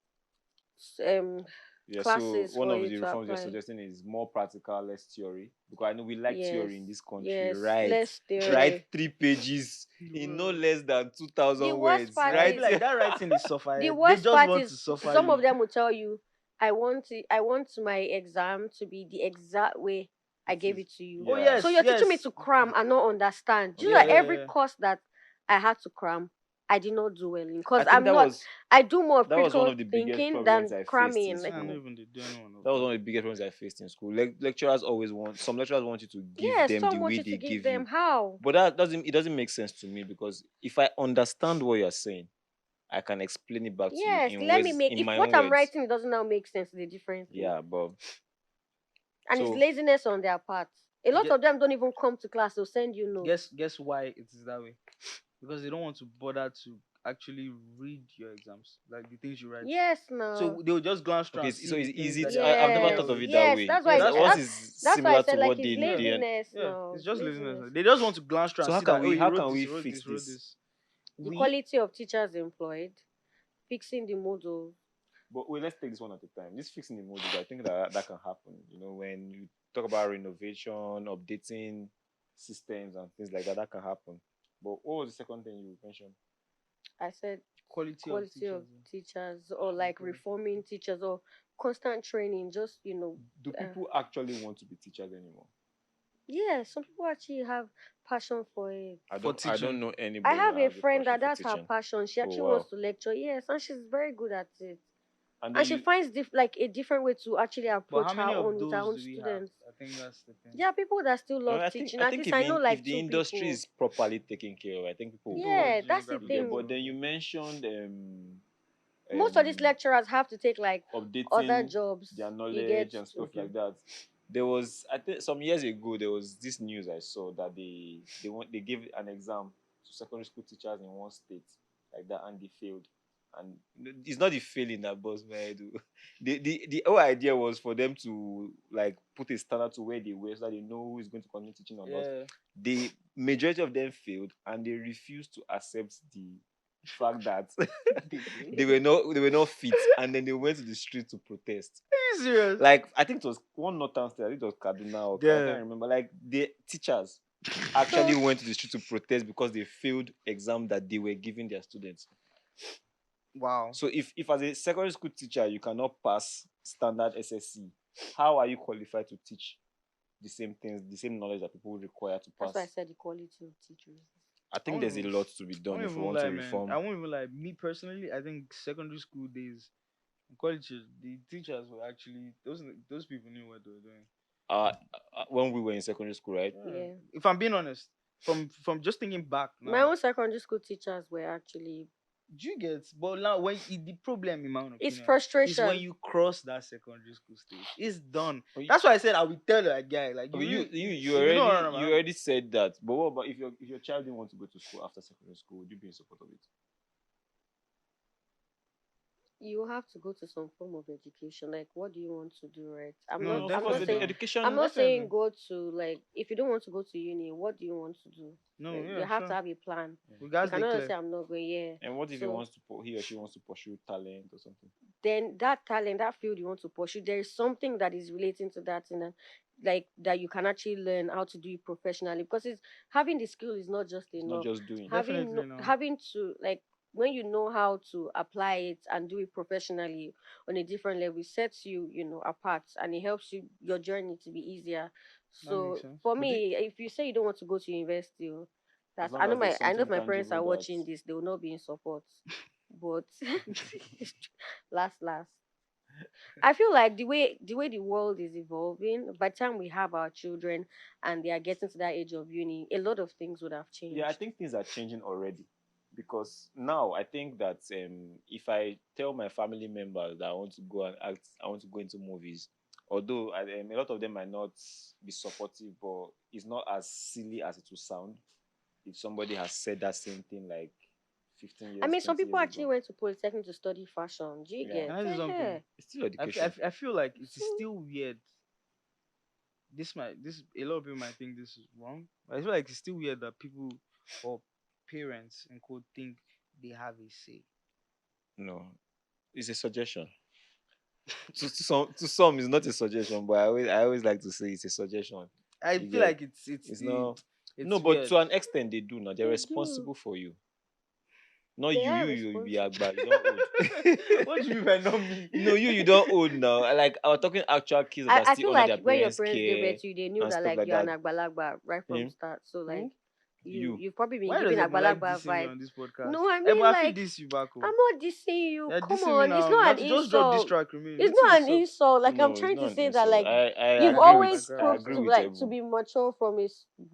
um Yeah, so classes one for of you the to reforms you're apply. suggesting is more practical, less theory. Because I know we like Yes, theory in this country. yes, Right. less Write theory. 3 pages in no Well, less than The 2,000 worst words. part and I Right? feel is like that writing is the suffer. They worst just part want is to suffer some you. of them will tell you, I want my exam to be the exact way I It gave is. it to you. Oh Yeah. So yes, you're teaching me yes. to cram and not understand. Do you know Yeah, that Okay. yeah, every yeah. course that I had to cram, I did not do well in I because think I do more of that was one critical of the biggest thinking problems than I faced in cramming. Like I don't school. even do anyone of That was that. one of the biggest problems I faced in school. Lecturers always want some lecturers want you to give yes, them the some want way you they to give give you. them how. But that doesn't make sense to me, because if I understand what you're saying, I can explain it back to you Yes, in let me words make in if my what own I'm words. writing doesn't now make sense is a different thing. Yeah, but And it's so laziness on their part. A lot Get, of them don't even come to class. They'll send you notes. guess why it is that way? Because they don't want to bother to actually read your exams, like the things you write. Yes, no. So they'll just glance through Okay, and see so the it's things easy that to. they are I've never familiar thought Yes, of with. it that yes. way. That's why Yeah, I That said that's once why. that's why I similar to said like what it's they Yeah, did. laziness. yeah, No, it's it's just laziness. laziness. They just want to glance through So and how see that, can oh, we you how wrote can this, we you wrote this, fix you wrote this? this. The We quality of teachers employed, fixing the model. But wait, let's take this one at a time. This fixing the modules, I think that can happen. You know, when you talk about renovation, updating systems and things like that, that can happen. But what was the second thing you mentioned? I said quality of quality of teachers. teachers, or like Okay. reforming teachers, or constant training. Just Do uh, people actually want to be teachers anymore? yeah. Some people actually have passion for it. For I teaching. don't know I anybody have that a has a friend passion that for that's her teaching. passion. She Oh actually wow. wants to lecture. Yes, and she's very good at it. And then And she you finds like a different way to actually But approach how her many of own with her those own do we have? students. I think that's the thing. There are people that still no, love I think teaching. I At think least I know if like the two industry people. is properly taken care of, I think people will People go will on. Yeah, that's the genuinely Yeah, thing. but then love you it. mentioned Most of these um lecturers have to take like other updating jobs. their You get knowledge and stuff okay. like that. There was, I think, some years ago there was this news I saw that they gave an exam to secondary school teachers in one state like that, and they failed. And it's not the failing that bothers my head. The whole idea was for them to like put a standard to where they were so that they know who is going to continue teaching or not. Yeah. The majority of them failed, and they refused to accept the fact that they were not fit, and then they went to the street to protest. Are you serious? Like I think it was one northern state, I think it was Kaduna or I Yeah. can't remember. Like the teachers So actually went to the street to protest because they failed exam that they were giving their students. Wow. So if as a secondary school teacher you cannot pass standard SSC, how are you qualified to teach the same things, the same knowledge that people require to that's why I pass? said the quality of teachers. I think won't there's a even- lot to be I done won't if we even want lie, to man. reform. I won't even lie. Me personally, I think secondary school days, college, the teachers were actually those people knew what they were doing. When we were in secondary school, right? Yeah. If I'm being honest, from just thinking back My now, own secondary school teachers were actually do you get? But now the problem in my own it's opinion is frustration. when you cross that secondary school stage. It's done. But you- That's why I said I will tell that guy like I you. mean, Really, you if you know what already I'm you about. already said that. But what about if your child didn't want to go to school after secondary school? Would you be in support of it? You have to go to some form of education. Like, what do you want to do, right? I'm No, not. Of I'm course, not definitely. saying. education. I'm not Definitely. saying go to like. If you don't want to go to uni, what do you want to do? No, Like, yeah, you have sure. to have a plan. We You guys cannot just declare. say I'm not going. Yeah. And what if So he or she wants to pursue talent or something? then that talent, that field you want to pursue, there is something that is relating to that, and like that you can actually learn how to do it professionally. Because it's having the skill is not just It's not enough. just doing. Definitely no. Having to like when you know how to apply it and do it professionally on a different level, it sets you apart, and it helps your journey to be easier. That So makes sense. for But me, if you say you don't want to go to university, as that's long as there's I know if something my parents tangible are that watching this, they will not be in support. But last, I feel like the way the world is evolving, by the time we have our children and they are getting to that age of uni, a lot of things would have changed. yeah, I think things are changing already. Because now I think that if I tell my family members that I want to go and act, I want to go into movies, although a lot of them might not be supportive, but it's not as silly as it will sound if somebody has said that same thing like 15 years, I mean, some 20 people years actually ago. went to Polytechnic to study fashion. Do you Yeah. get? Can I say something? Yeah. It's still education. I feel like it is still weird. A lot of people might think this is wrong, but I feel like it's still weird that people or parents and quote think they have a say. No, it's a suggestion. To some, it's not a suggestion, but I always like to say it's a suggestion. I You feel get- like it's It's not. it's No, but weird. to an extent they do now. They're They do. responsible for you. Not They you, are you be responsible. agba, you don't old. What do you mean by not me? No, you don't old now. Like I was talking actual kids that are I still feel under like their when your parents' parents gave care birth to you, they knew and that stuff like like you're an that. agbalagba right from Him? start. So like Who? you've probably been Why does giving everyone like agbalagba dissing me vibe. on this podcast? No, I Eh, mean but I feel like this you back home. I'm not dissing you. You're Come dissing me on, now. it's You not have an to just drop this insult. track, remain. It's What's not an this up? insult. Like No, I'm it's trying not to an say that insult. like I you've agree always with I proved agree to with like to Ebu. be mature from a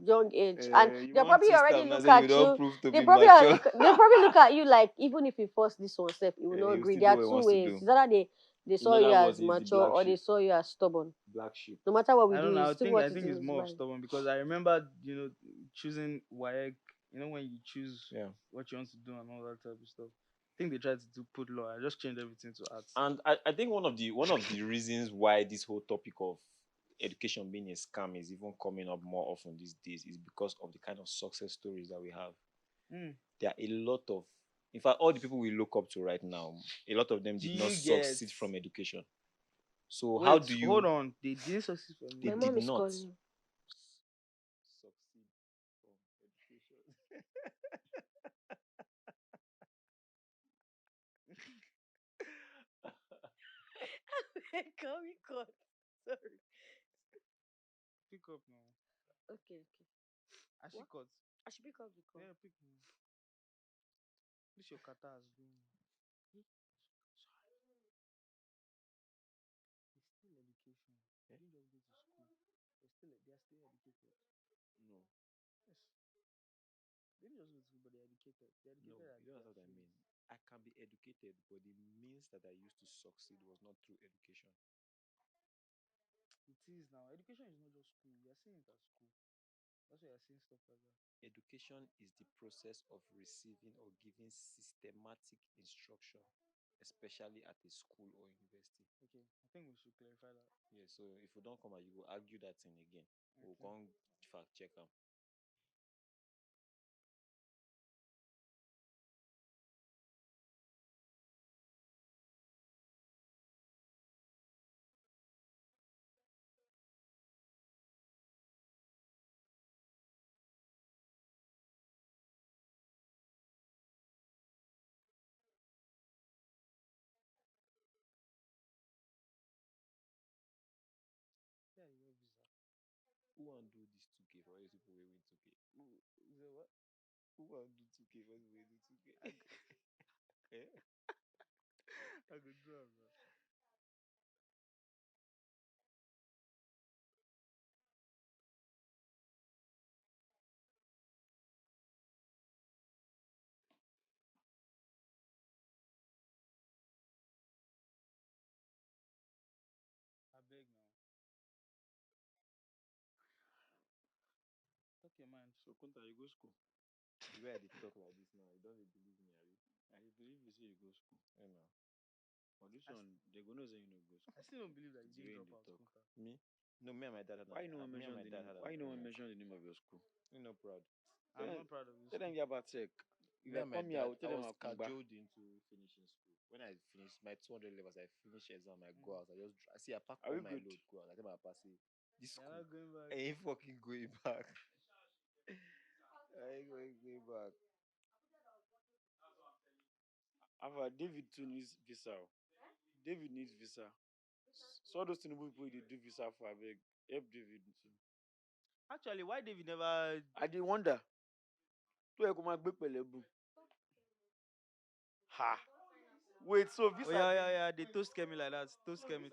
young age, and You they'll want probably to already start now look saying you at don't you. prove to They be probably mature. they'll probably look at you like even if you force this one step, it will Yeah, not he will agree. still There do are what he two wants to ways. do. It's either they In saw you other words, as he's the mature black or they sheep. saw you as stubborn. Black sheep. No matter what we I do, don't know. he I still think what I is think in it's his more of mind. stubborn because I remember choosing WAEC. When you choose Yeah. what you want to do and all that type of stuff. I think they tried to put law. I just changed everything to arts. And I think one of the reasons why this whole topic of education being a scam is even coming up more often these days is because of the kind of success stories that we have. Mm. There are a lot of, in fact, all the people we look up to right now, a lot of them Do did not you get? succeed from education. So how Wait, do hold you? on. They didn't succeed from They My it. did mom is not calling you. succeed from education. Call me call. Sorry. Pick up now. Okay. I should What? cut. I should pick up the call. Yeah, pick now. This your kata has been. It's still education. Eh? You don't just go to school. They are still educated. No, Yes. They didn't just go to school, but they're educated. They're no, educated at you don't their understand what I mean. fields. I can be educated, but the means that I used to succeed was not through education. It is now. Education is not just school. We are seeing it at school. That's why you're seeing stuff like that. Education is the process of receiving or giving systematic instruction, especially at a school or university. Okay, I think we should clarify that. Yeah, so if we don't come and you go argue that thing again, we'll Okay. come fact check them. Yeah, you have visa. Who want do this 2K for those people wey win 2K? Is that what? Who want do 2K for those people wey do 2K? Eh? I could do it, bro. I beg now. Talk your mind. So Kunta, you go school. The way I dey talk like this now, you don't dey believe me, Abi? I dey believe you say you go school. Yeah, now. For this I one, they go know say you no go school. I still don't believe that you The didn't way drop they out, talk. Kunta. Me? No, me and my dad had Why you no me and mention my the dad name? had an Why you no agreement. mention the name of your school? You know, proud. I'm Tell not proud of you. Tell them Yabatek. If Me I and my come here, I dad, will tell I them was Akumba. cajoled into finishing school. When I finished my 200 levels, I finished exam, I go Mm. out. I see, I pack Are all we my good? load, go out. I tell my papa, say, this You're school, not going back. I ain't fucking going back. I ain't going back. Ava, David too needs visa. David needs visa. So all those Tinubu people they do visa for, I beg, help David too. Actually, why David never? I did wonder. To ẹ kó máa gbé pẹ̀lẹ́bù. Ha! Wait, so visa. Oh yeah. They toast me like that. Toast me.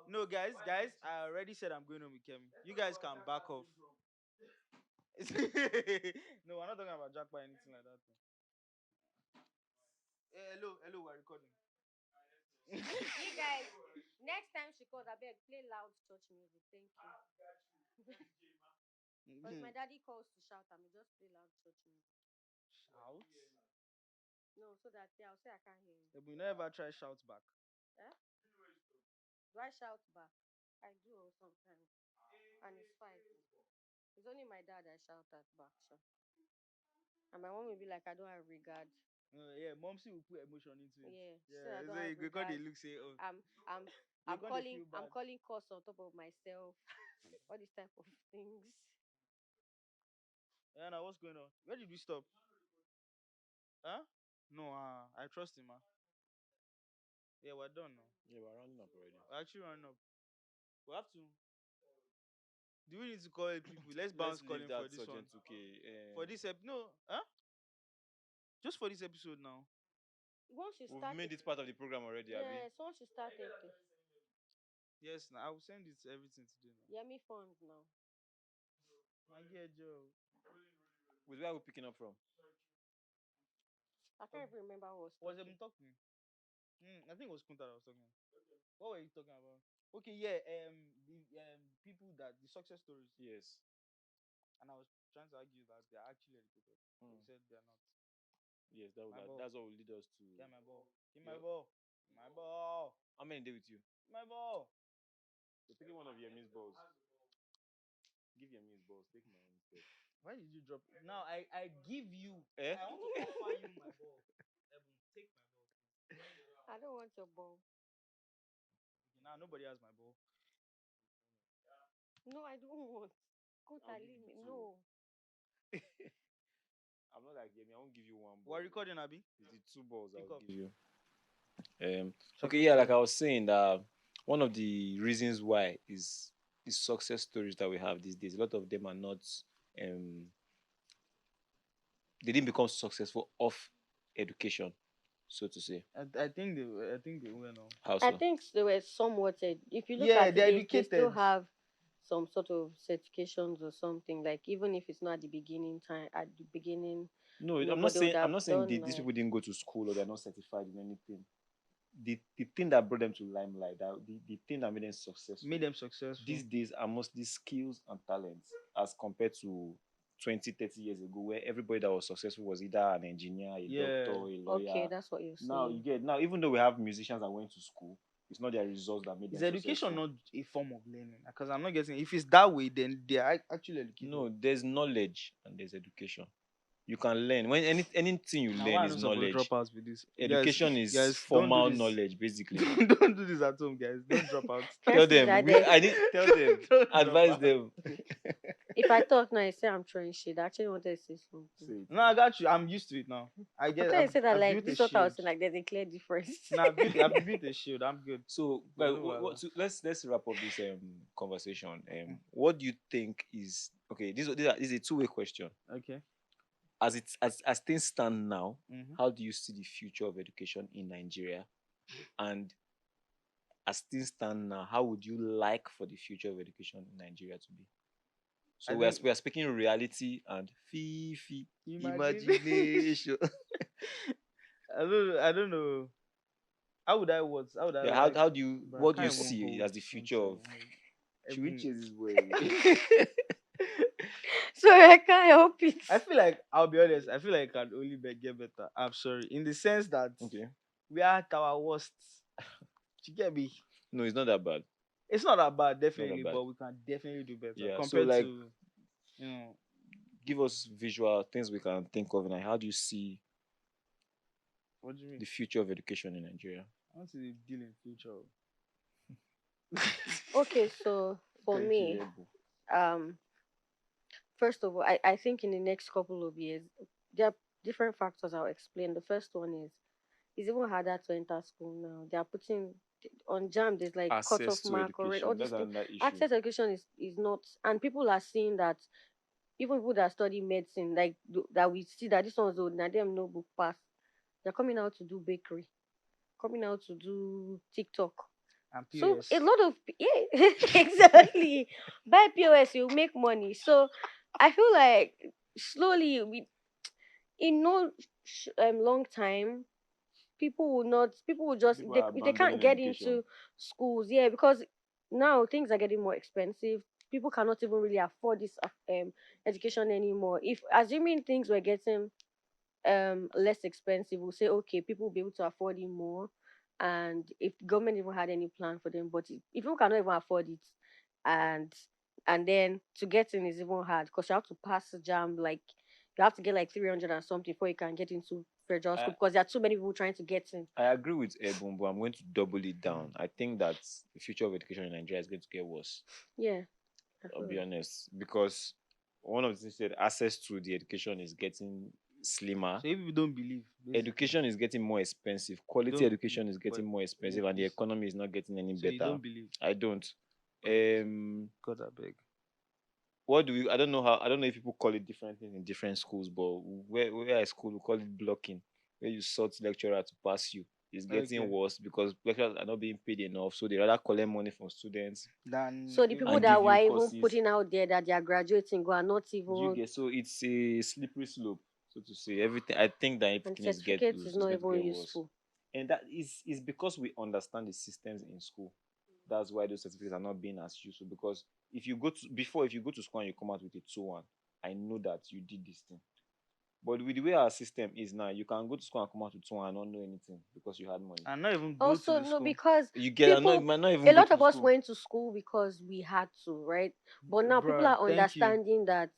No, guys, I already said I'm going home with Kemi. You guys can back off. No, we're not talking about Jackpot or anything like that. Hello, we're recording. You guys, next time she calls, I beg play loud church music. Thank you. Because my daddy calls to shout at me, just play loud church music. Shout? No, so that I'll say I can't hear you. We never try shout back. Eh? Do I shout back? I do sometimes. And it's fine. It's only my dad I shout at back, sure. And my mom will be like, I don't have regard. Yeah, Momsy will put emotion into it. Yeah. She Yeah, said I don't so have you go call the regard. look say, oh, I'm I'm you I'm gonna calling feel bad. I'm calling costs on top of myself. All these type of things. Yeah, now what's going on? Where did we stop? Huh? No, I trust him, man. Yeah, we're done now. Yeah, we're rounding up already. We're actually running up. We have to. Do we need to call people? Let's Let's bounce leave calling that for this one. Sergeant 2K. For this no, huh? Just for this episode now. Once you We've start made it part of the program already, Abi. yes, once you start it, Yes, now I will send it everything today now. Yummy funds now. My dear Joe. Where are we picking up from? I can't even remember what was Was talking. talking? I think it was Kunta that was talking. What were you talking about? Okay, yeah. The people that the success stories, Yes. and I was trying to argue that they are actually educated. But he Mm. said they are not. Yes, My ball. that's what will lead us to. Get my ball. Give my Your- ball. My ball. How many day with you? My ball. You're taking one of your miss balls. Give your miss balls. Take my own instead. Why did you drop? Now I give you. Eh? I want to offer you my ball. Evan, take my ball. I don't want your ball. Okay, now nobody has my ball. No, I don't want. I'll Kunta, give leave you me. two. No. I'm not like Yemi. I won't give you one ball. We're recording, Abby. It's the two balls Pick I'll up. give you. Check Okay, the yeah, like I phone. was saying, that one of the reasons why is the success stories that we have these days. A lot of them are not um they didn't become successful off education, so to say. I think they will now. How I so? think they were somewhat. If you look Yeah, at it, they're they still educated. have some sort of certifications or something. Like even if it's not at the beginning time, at the beginning, No, but they would I'm have not saying done these like. people didn't go to school or they're not certified in anything. The thing that brought them to limelight, the thing that made them successful Made them successful. these days are mostly skills and talents as compared to 20, 30 years ago, where everybody that was successful was either an engineer, a Yeah. doctor, a Okay, lawyer. that's what you're Now you saying. get now, even though we have musicians that went to school, it's not their results that made Is them education successful. not a form of learning? Because I'm not getting. If it's that way, then they are actually educated. No, there's knowledge and there's education. You can learn when anything you Now, learn why I is not supposed to knowledge. drop out with this? Education is Guys, don't do formal this. knowledge, basically. Don't do this at home, guys. Don't drop out. Tell First is them that I need tell them, Don't drop advise out. them. if I talk now, you say I'm throwing shit. I actually wanted to say something. Say it. No, I got you. I'm used to it now. I I get. thought you said that I've like built a this. What I was shield. saying, like there's a clear difference. No, I've built a shield. I'm good. So, But no, let's wrap up this conversation. What do you think is okay? This is a two-way question. okay. As things stand now, Mm-hmm. how do you see the future of education in Nigeria? And as things stand now, how would you like for the future of education in Nigeria to be? So I we are think we are speaking reality and fifi imagine. imagination. I don't know. How would I what? How would I Yeah, like? how do you But I what do you can't even see hold as the future something. of should we Even- chase this boy? Sorry, I can't help it. I feel like I'll be honest. I feel like I can only get better. I'm sorry, in the sense that Okay. we are at our worst. You get me? No, it's not that bad. It's not that bad, Not that definitely, bad. but we can definitely do better Yeah. So compared like to you know. give us visual things we can think of, and how do you see What do you mean? the future of education in Nigeria? I want to deal in future. Okay, so for me, um, first of all, I think in the next couple of years, there are different factors I'll explain. The first one is it's even harder to enter school now. They are putting on jam. There's like Access cutoff to mark already. All education. these That's things. another issue. Access to education is not, and people are seeing that. Even people that study medicine, like that we see that this one's old, now them no book pass. They're coming out to do bakery, coming out to do TikTok. And So POS. a lot of yeah, exactly. Buy POS, you make money. So I feel like slowly, in no long time, people will just People they, are if they can't abandoning get education. into schools, yeah, because now things are getting more expensive. People cannot even really afford this education anymore. If assuming things were getting less expensive, we'll say okay, people will be able to afford it more. And if the government even had any plan for them, but if people cannot even afford it, and then to get in is even hard because you have to pass the jam, like you have to get like 300 and something before you can get into federal school because there are too many people trying to get in. I agree with Ebon, but I'm going to double it down. I think that the future of education in Nigeria is going to get worse. Yeah, I'll be honest, because one of the things that access to the education is getting slimmer. So if you don't believe, Education is getting more expensive. Quality don't education believe, is getting but more expensive, and the economy is not getting any so you better. don't believe. I don't. God, I beg. What do we? I don't know how. I don't know if people call it different things in different schools, but where I school we call it blocking, where you sort lecturer to pass you. It's getting Okay. worse because lecturers are not being paid enough, so they rather collect money from students. Then so the people And that give you were even courses. putting out there that they are graduating go are not Do you even get so it's a slippery slope. so to say. Everything. I think that if And kids get certificates is it's not going to even get worse. useful. And that is because we understand the systems in school. That's why those certificates are not being as useful. Because if you go to school and you come out with a 2-1, I know that you did this thing. But with the way our system is now, you can go to school and come out with 2-1 and not know anything because you had money. And not even go to Also, the no, school. because You get and not, people, you might not even a go lot to of the us school. went to school because we had to, right? But now people Bruh, are thank you. understanding that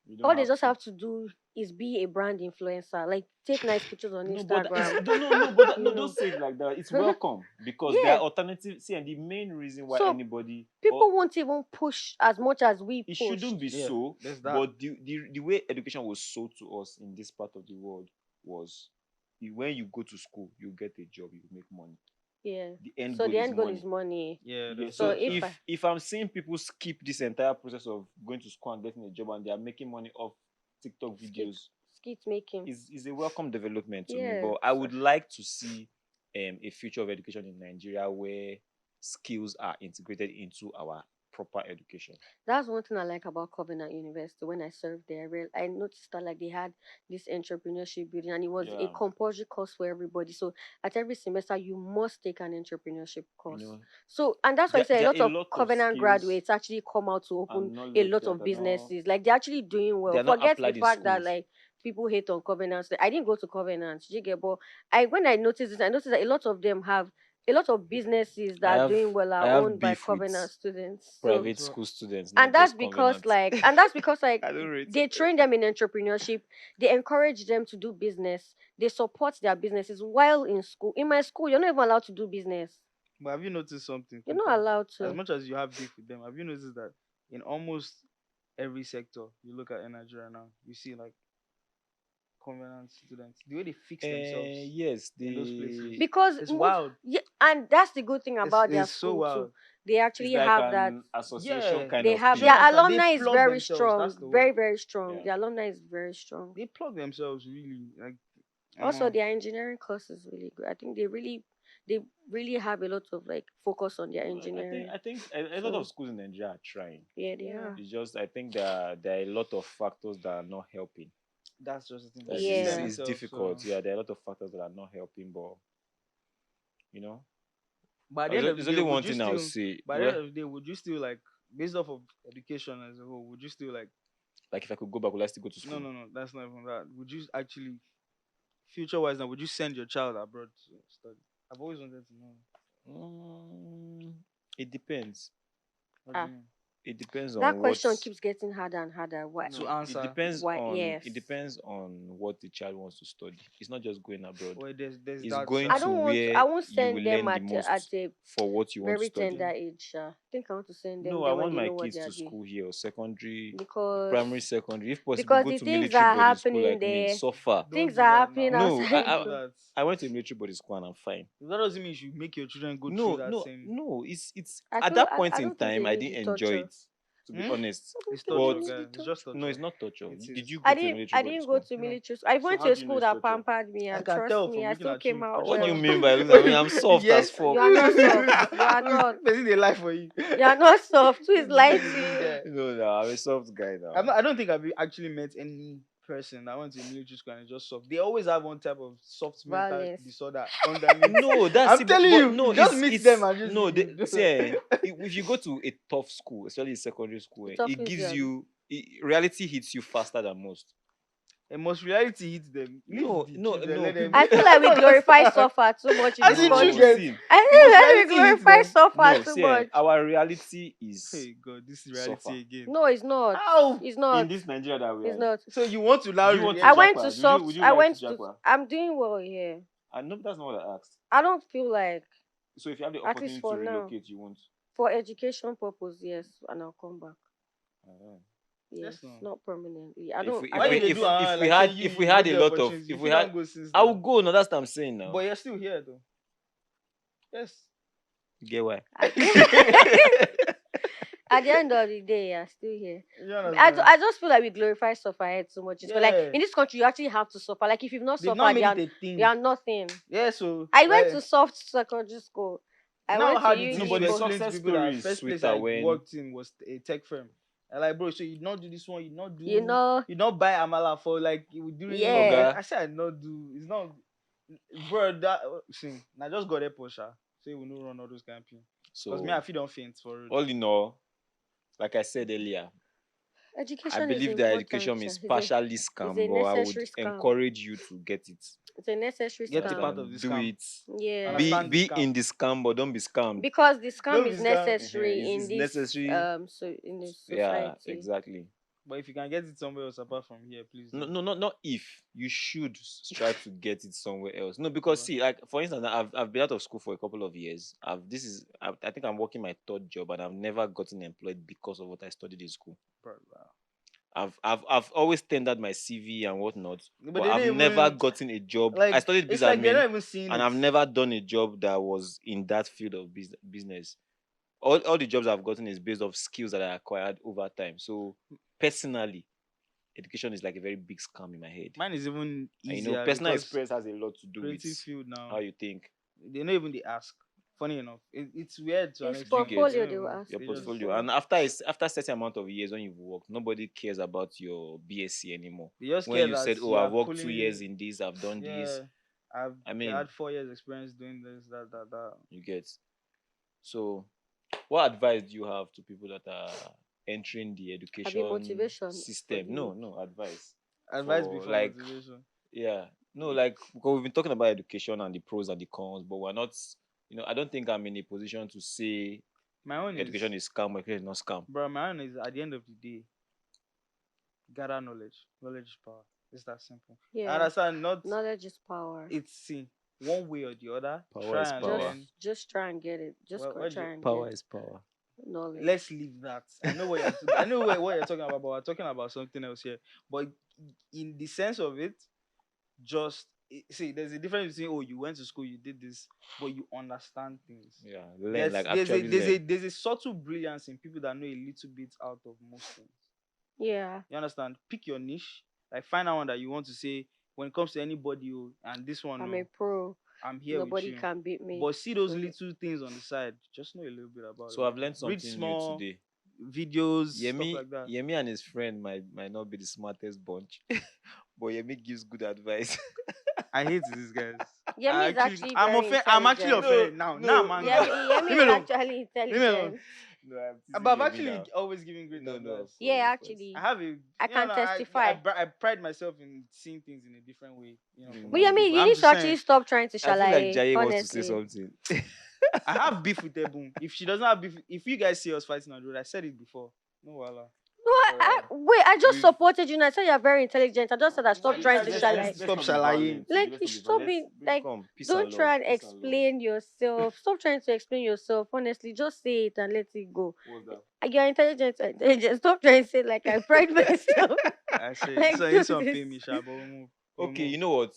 You don't all they have just to. have to do is be a brand influencer, like take nice pictures on No, but Instagram. no, You don't know. say it like that. It's welcome because there Yeah. are alternatives. See, and the main reason why So anybody people won't even push as much as we it push. shouldn't be Yeah, so. there's that. But the way education was sold to us in this part of the world was when you go to school, you get a job, you make money. Yeah. The end So goal the is end goal money. is money. Yeah, Yeah, there's so So that, if sha. if I'm seeing people skip this entire process of going to school and getting a job and they are making money off TikTok skit videos, skit making. is a welcome development to me. Yeah. But I would like to see a future of education in Nigeria where skills are integrated into our proper education. That's one thing I like about Covenant University. When I served there, I noticed that like they had this entrepreneurship building, and it was a Yeah. compulsory course for everybody. So at every semester, you must take an entrepreneurship course. You know, So, and that's why I say a there lot are a of lot of Covenant skills graduates actually come out to open and a knowledge lot that of are not businesses. Like they're actually doing they well. are not Forget the applied in fact that schools. like people hate on Covenants. I didn't go to Covenants, you get, but when I noticed it, I noticed that a lot of them have a lot of businesses that are doing well I are have owned by beef with Covenant students. So private So- school students, and not that's just because Covenant. like I don't rate they it. train them in entrepreneurship, they encourage them to do business, they support their businesses while in school. In my school, you're not even allowed to do business. But have you noticed something? You're Kunta? not allowed As to. much as you have beef with them, have you noticed that in almost every sector you look at in Nigeria now, you see like covenant students, the way they fix themselves Yes, in those places. Because It's wild. yeah, and that's the good thing about their It's so school wild. too. They actually it's like have that. an association Yeah. kind They of have thing. their understand? alumni They is plug very themselves, strong, that's the very word. very strong. Yeah. The alumni is very strong. They plug themselves really like Also, omo, their engineering course is really good. I think they really have a lot of like focus on their Well, engineering. I think a lot of schools in Nigeria are trying. Yeah, they yeah. are. It's just I think there are a lot of factors that are not helping. That's just the thing. Like, The Yeah. system it's itself, difficult. so- Yeah, there are a lot of factors that are not helping, but you know, But at the end of the there's day, only would one you thing I'll still say. by the end of the day, would you still like based off of education as a whole, would you still like Like if I could go back, would I still go to school? no, that's not even that. Would you actually future wise now, would you send your child abroad to study? I've always wanted to know. It depends. What do Ah. you mean? It depends That on question what. keeps getting harder and harder. Why? To No, answer. Why? Yes. it depends on what the child wants to study. It's not just going abroad. Well, there's It's that. going I to don't want. where I won't you will send them learn the at most a for what you want to very study. tender age. I think I want to send them No, I there when want they my know what kids they are to doing. school here or secondary, Because primary, secondary. If possible, because go the to things military are boarding school happening like me. there. Suffer. Things do are that happening now. No, outside. I- Do that. I went to a military boarding school and I'm fine. That doesn't mean you should make your children go No, through that same. no. It's I at feel that point I in don't think time they I need the didn't enjoy torture. it. To be Hmm? honest, It's They torture, but need the guys. It's just torture. no, it's not torture. It Did is. you go I to a didn't military I boarding didn't go school? to No. military school. I So went how to a do you know school it's that torture? pampered me I and can trust tell me, from I looking still at you. came I out just What do you well. mean by looking at me? I'm soft Yes. as fuck. You are not soft. You are not. Basically, they lie for you. You are not soft. Who is lying to Yeah. you? No, I'm a soft guy now. I don't think I've actually met any person that went to a military school and is just soft. They always have one type of soft mental Violence. disorder underneath. No, that's I'm it, telling but you, no, just it's, meet it's them and just no. see. See, if you go to a tough school, especially secondary school, It it toughens gives you. reality hits you faster than most. And most reality hits them. Leave No, the no, children, no, let them. people- I feel like we glorify Understand? suffer too much in As this in No, country. children. see, I Most feel like we reality hits glorify them. suffer no, too see, much. our reality is Hey God, this reality suffer. again. No, it's not. How? It's In not. this Nigeria that we are It's in. not. So you want to now? Do you want to I went Japa? to Would soft. you I like went to to. Japa? I'm doing well here. I know that's not what I asked. I don't feel like, So if you have the at least opportunity to for now, relocate, you won't. for education purpose, yes, and I'll come back. Uh-huh. Yes, Yes, no. not permanently. I If don't. we I Why don't. you dey do like say if we you had get a the lot of opportunity? if You we fit had don go since I now. will go. No, that's what I'm saying now. But you're still here though. Yes. You get why? At the end of the day, I'm still here. You understand? I just feel like we glorify suffer head so much. But like Yeah. in this country, you actually have to suffer. Like if you've not They've not suffered, made it a thing. you are nothing. Yeah, so I went like, to soft secondary school. I now went how to the uni. No, but the but- success people that story is first place sweeter I when- worked in was a tech firm, I like, bro, so you not do this one, you not do, You know, you not buy amala for like during Yeah. I said I not do. It's not, bro. That see, I just got a Porsche. Say we no run all those camping. Because So me, I feel don't faint for road. all in all, like I said earlier, I education is believe that important. education Sha. is partially scam, a but I would necessary scam. encourage you to get it. It's a necessary Get Rather a part scam. of the than do scam. it. Yeah. Understand the Be scam. in the scam, but don't be scammed. Because the scam Don't is be scam. necessary It's in this necessary. so in the Yeah, society. exactly. But if you can get it somewhere else apart from here, please. No, do. no, not if. You should try to get it somewhere else. No, because Yeah. see, like for instance, I've been out of school for a couple of years. I think I'm working my third job, and I've never gotten employed because of what I studied in school. Bro. I've always tendered my CV and whatnot, But but they I've didn't never even- gotten a job. Like I studied it's business like they're admin, not even seeing and it. I've never done a job that was in that field of business. All the jobs I've gotten is based off skills that I acquired over time. So personally, education is like a very big scam in my head. Mine is even And easier. personal because experience has a lot to do with creative field now. how you think. They don't even they ask. Funny enough, it's weird to an It's extent. portfolio don't they will even- ask. Your they just- portfolio, and after a certain amount of years when you've worked, nobody cares about your BSc anymore. They just When care you that said, "Oh, you I've are worked 2 pulling- years in this, I've done this," I've I mean- had 4 years experience doing this, that. you get. So, what advice do you have to people that are entering the education motivation for system? the No, youth. advice. Advice For, before like, motivation. Yeah, no, like because we've been talking about education and the pros and the cons, but we're not. I don't think I'm in a position to say My own education is scam or education is not scam. bro. My own is at the end of the day, gather knowledge. Knowledge is power. It's that simple. I Yeah. understand. Not Knowledge is power. it's see one way or the other. Power try is and power. learn. Just try and get it. Just Well, try and Power get is power. knowledge. Let's leave that. I know what I know what you're talking about, but we're talking about something else here. But in the sense of it, see, there's a difference between you went to school, you did this, but you understand things. Yeah, learn like actually There's a subtle brilliance in people that know a little bit out of most things. Yeah. You understand? Pick your niche, like find out one that you want to say when it comes to anybody, and this one, I'm a pro. I'm here Nobody with you. can beat me. But see those So- little things on the side. Just know a little bit about it. So I've learned Read something small new today. videos, stuff like that. Yemi and his friend might not be the smartest bunch, but Yemi gives good advice. I hate these guys. Yemi is actually I'm very I'm actually intelligent. offended now. No, Now, man. Yemi Leave is me alone. actually Leave me alone. intelligent. No, I'm teasing But I've Yemi actually now. always given great No, advice. Yeah, of course. actually. I have a. I can testify. I pride myself in seeing things in a different way. from But other Yemi, people. you I'm need just to actually saying, stop trying to I feel like shalaye. Jay wants to Honestly. say something. I have beef with Ebun. If she doesn't have beef, if you guys see us fighting on the road, I said it before. No wala. No, wait, I just We've- supported you and I said you're very intelligent. I just said that stop trying to let's- shalaye. Stop shalaye. Like, you stop being, like, Don't try and explain yourself. Stop trying to explain yourself. Honestly, just say it and let it go. What's that? You're intelligent. Stop trying to say like I pride myself. I say, Like, so do this one this. pay me, Sha, but we'll move. We'll Okay, move. you know what?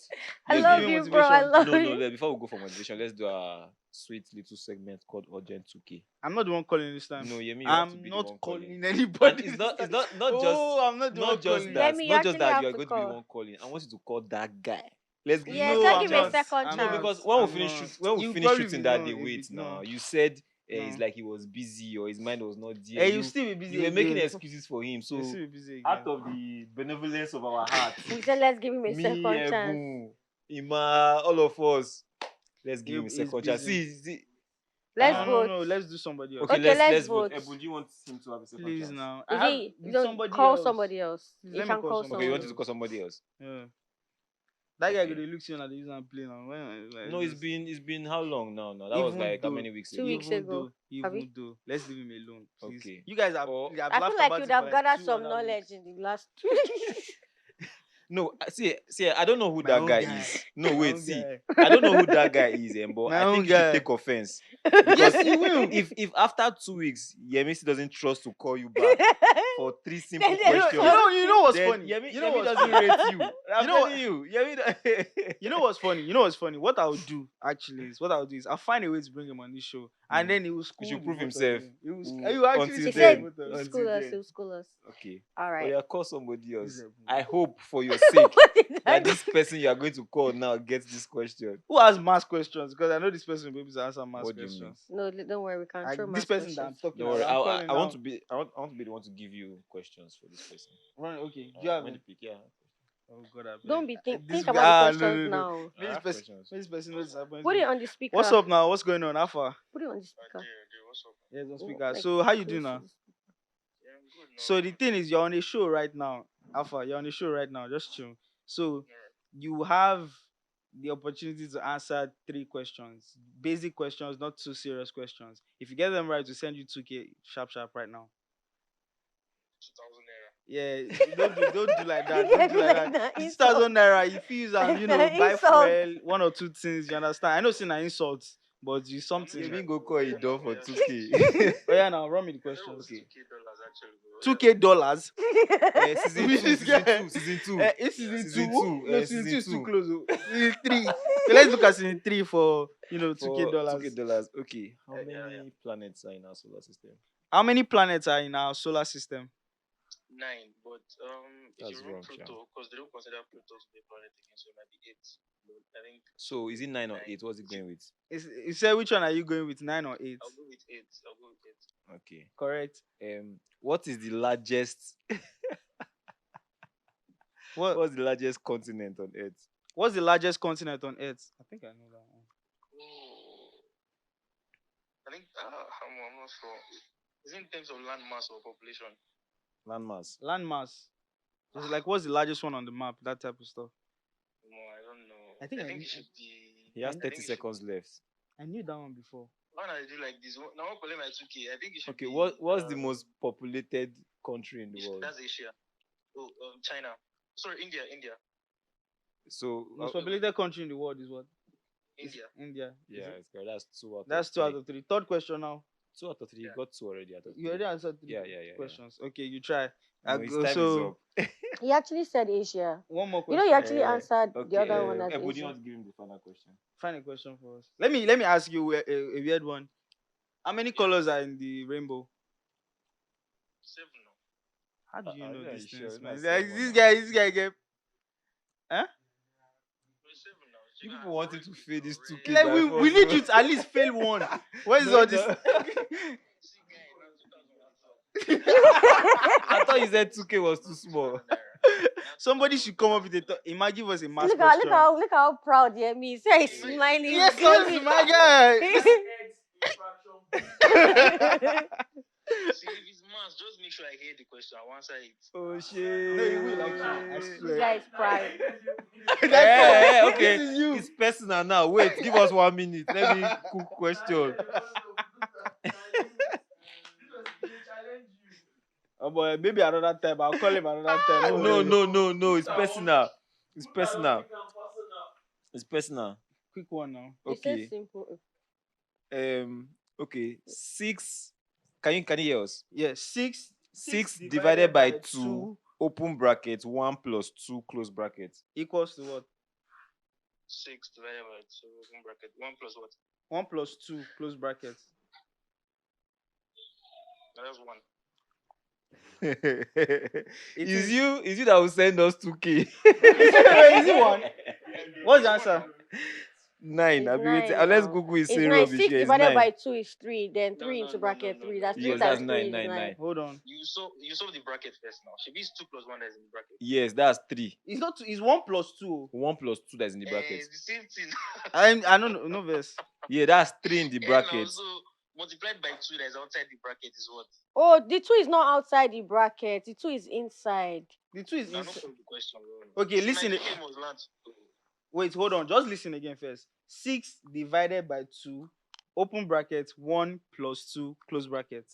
I Let's love do- you, bro. I motivation. love No, you. before we go for motivation, let's do a sweet little segment called Urgent 2K. I'm not the one calling this time. No, Yemi, you have to I'm be the not one calling And anybody. it's not this not time. not just Oh, I'm not the one not just calling. that, Yemi, you not just actually that have you are to going to be the call. one calling. I want you to call that guy. Let's give Yeah, him let's a give him a chance. second I'm No, chance. because when we I'm finish not. shoot, when we You finish probably shooting will that know day, a wait bit, now. no. You said it's No. like he was busy or his mind was not there. Hey, you still be busy. You were making again. excuses for him. So You still be busy out again. of the benevolence of our hearts, We said let's give him a me, second chance. Ebun, Ima, all of us, let's give him a He's second chance. busy. See, Let's no, vote. no, let's do somebody else. okay, Okay, let's let's vote. vote. Ebun, do you want him to have a second Please chance? now. Is I have he? with Don't somebody call else. somebody else. Please, You let me can call call somebody Okay, you want someone. to call somebody else? Yeah. That guy Okay. could look you and they use and play now. Like, No, it's been how long now? Now that was Even like how though- many weeks 2 ago? weeks ago. Have Even you? though, let's leave him alone, please. Okay. You guys have. Or- you have I laughed feel like about you'd it have for gathered two some other knowledge weeks. in the last. No, see, I don't know who My that own guy guy. is. No, My wait, own see, guy. I don't know who that guy is, but My I own think you should guy. take offense. Yes, he will. If after 2 weeks Yemi still doesn't trust to call you back for 3 simple Then questions, You know what's then funny? Yemi, You know Yemi what's doesn't funny? rate you. I'm You know telling you, Yemi. You know what's funny? You know what's funny? What I'll do actually is I'll find a way to bring him on this show, and then he will school. should the prove both of himself. you. He will, Mm, he will actually until He school said the both of he'll you. school us. then. He'll school us. Okay. All Or right. yeah, call somebody else. He's a- I hope for your your sake What did I that do? this person you are going to call now gets this question. Who has mass questions? Because I know this person will be able to answer mass What do you mean? questions. No, don't worry. We can throw This mass person that I'm questions. talking Don't worry. about, I'm calling I want now. to be I want to be the one to give you questions for this person. Right, okay. Do you have When any? you pick, yeah. Oh God, I beg. Don't be This think will be about the no questions no no. now. I have questions. This person knows disappoint Put me. it on the speaker. What's up now? What's going on, Alpha? Put it on the speaker. Yes, on Oh, speaker. like, So how you close doing to now? the speaker. So the thing is, you're on a show right now, Alpha. You're on a show right now. Just chill. So you have the opportunity to answer 3 questions, basic questions, not too serious questions. If you get them right, we send you 2K sharp right now. Yeah, don't do like that. Don't do like that. It's 2,000 naira. If you use and buy Insult. fuel, 1 or 2 things. You understand? I know it's an insult, but you something. You mean go call a door for 2K? Oh yeah, now run me the questions. Okay. $2K. Season With 2, this season guy. 2, season 2. It's season Season 2. two, No, season 2 is too close. Season 3. Okay, let's look at season 3 for $2K. $2K. Okay. How many planets are in our solar system? How many planets are in our solar system? 9, but if That's you run wrong, Pluto, Sha. because they don't consider Pluto to be a planet again, so it might be 8. But I think So is it 9 or 8? What's it going with? You said which one are you going with, 9 or 8? I'll go with 8. I'll go with 8. Okay. Correct. What is the largest what's the largest continent on Earth? What's the largest continent on Earth? I think I know that one. Oh, I think I'm not sure. Is it in terms of land mass or population? Landmass. Landmass. It's like what's the largest one on the map? That type of stuff. No, I don't know. I think it should be. He has I 30 think it seconds left. I knew that one before. Why not I do like this? Now I'm calling my 2K. I think it should Okay, be. what's the most populated country in the world? That's Asia. Oh, China. Sorry, India. So Most populated country in the world is what? India. India. yeah, it's correct. That's 2 out of That's 2 out of 3. Third question now. 2 out of 3. You got 2 already out of 3. You already answered 3 Yeah. questions. Okay, you try. No, his time is up. He actually said Asia. One more You question. know, you actually answered Okay, the other one as would you Asia. not give him the final question? Find a question for us. Let me ask you a weird one. How many colors are in the rainbow? 7. How do you know are these you things, sure? man? That's Like, 7 this guy get. Huh? 7 now. You people want him to fail this 2K. Like by we force, need bro. you to at least fail one. Where is No, all this? no. I thought you said 2K was too small. Somebody should come up with Imagine give us a mass Look question. how proud Yemi is. Say he's smiling. Yes, Glory. my guy. See, if it's mass, just make sure I hear the question. I'll answer it. Oh shit. No, you will actually. I This swear. guy is proud. Hey, okay. This is you. It's personal now. Wait, give us 1 minute. Let me cook question. Oh boy, maybe another time. I'll call him another time. No. It's personal. It's personal. It's personal. Quick one now. It says Okay. simple. Okay. 6. Can you hear us? Yeah, 6 6 divided by 2, open bracket, 1 plus 2, close bracket. equals to what? 6 divided by 2, open bracket. 1 plus what? 1 plus 2, close bracket. That's 1. Is you that will send us 2K? Is it one? What's the answer? 9. It's I'll be waiting. 9 Unless now. Google is It's saying 9. rubbish 6 here. It's divided 9. by 2 is 3. Then No, 3 no, into no, bracket no, 3. no. That's 3 Yes, times that's 3 9, is 9, 9. 9. Hold on. You solve the bracket first now. Should be 2 plus 1 that is in the bracket. Yes, that's 3. It's not 2, it's 1 plus 2. 1 plus 2 that's in the bracket. It's the same thing. I don't know, no verse. Yeah, that's 3 in the Now, bracket. so multiplied by 2 that is outside the bracket is what? Oh, the 2 is not outside the bracket. The 2 is inside. The 2 is Now, not inside. solve the question. Bro. Okay, See, listen. my game was learned. Wait, hold on. Just listen again first. 6 divided by 2, open bracket, 1 plus 2, close bracket.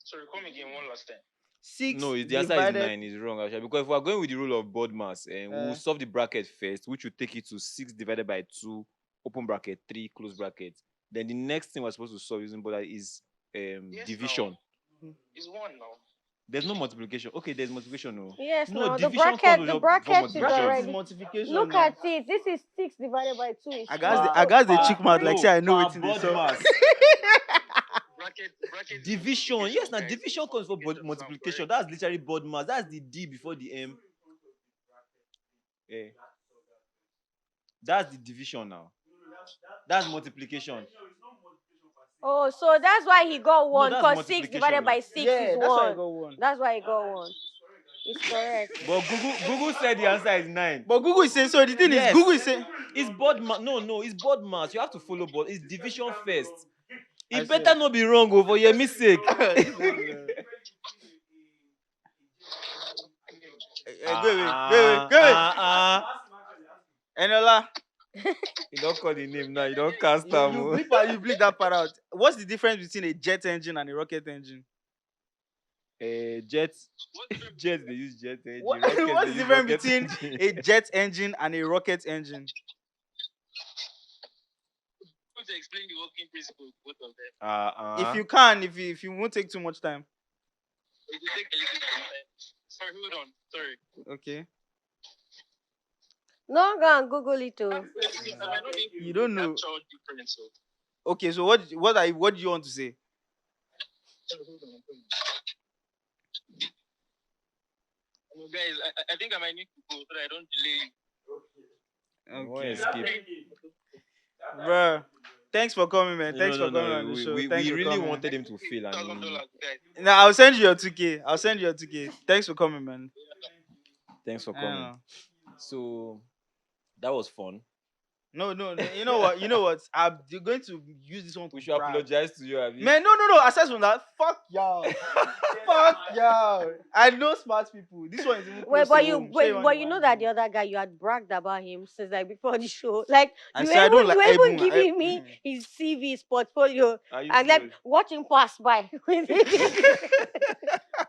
Sorry, come again one last time. 6 No, the answer is 9. Is wrong, actually. Because if we are going with the rule of board mass, we'll solve the bracket first, which will take it to 6 divided by 2, open bracket, 3, close bracket. Then the next thing we're supposed to solve using border is Yes, division. It's 1 now. There's no multiplication. Okay, there's multiplication. No. Yes, No, no. The division comes bracket, with the your bracket form of is division. Bracket is already. multiplication. Look now. at it. This is 6 divided by 2 is I 12. gas the chick mouth like say I know per it's in the board song. mass. Bracket Division. Yes, now guys. division comes for Get the multiplication. sound That's literally board mass. That's the D before the M. Eh. That's the division now. That's multiplication. Oh, so that's why he got one. that's Because 6 multiplication divided by now. 6 Yeah, is that's why I 1. got one. That's why he got 1. It's correct. But Google said the answer is 9. But Google is saying, so the thing Yes. is, Google is saying, It's board math. No, it's board math. You have to follow board. It's division first. I It better see. not be wrong for your mistake. Go. Enola, You don't call the name now. You don't cast you them. bleep that part out. What's the difference between a jet engine and a rocket engine? Jet. Jet. They use jet engine. What's Rockets, the they use difference rocket between engine. a jet engine and a rocket engine? To explain the working principle of both of them. If you can, if you won't take too much time. It will take a little bit of time. Sorry, hold on. Sorry. Okay. No, go and Google it too. I might not be able You to don't know. capture difference, so. Okay, so what do you want to say? Sorry, hold on. Guys, I think I might need to go so that I don't delay you. Won't Okay. escape. Bruh. Thanks for coming, man. No, Thanks no, for coming no, on the show. We Thanks for really coming. wanted him to fail. And $1,000, guys. Now I'll send you your 2K. I'll send you your 2K. Thanks for coming, man. thanks for I coming. know. So that was fun. No. You know what? I'm going to use this one to We should brag. apologize to you, Abi. Man, no. Aside from that, fuck y'all. Fuck y'all. I know smart people. This one is even Wait, close but to you home. but you know that the other guy, you had bragged about him since like before the show. Like I you say I don't were like even Ebun. giving me his CV, his portfolio, Are you and like serious? watching pass by.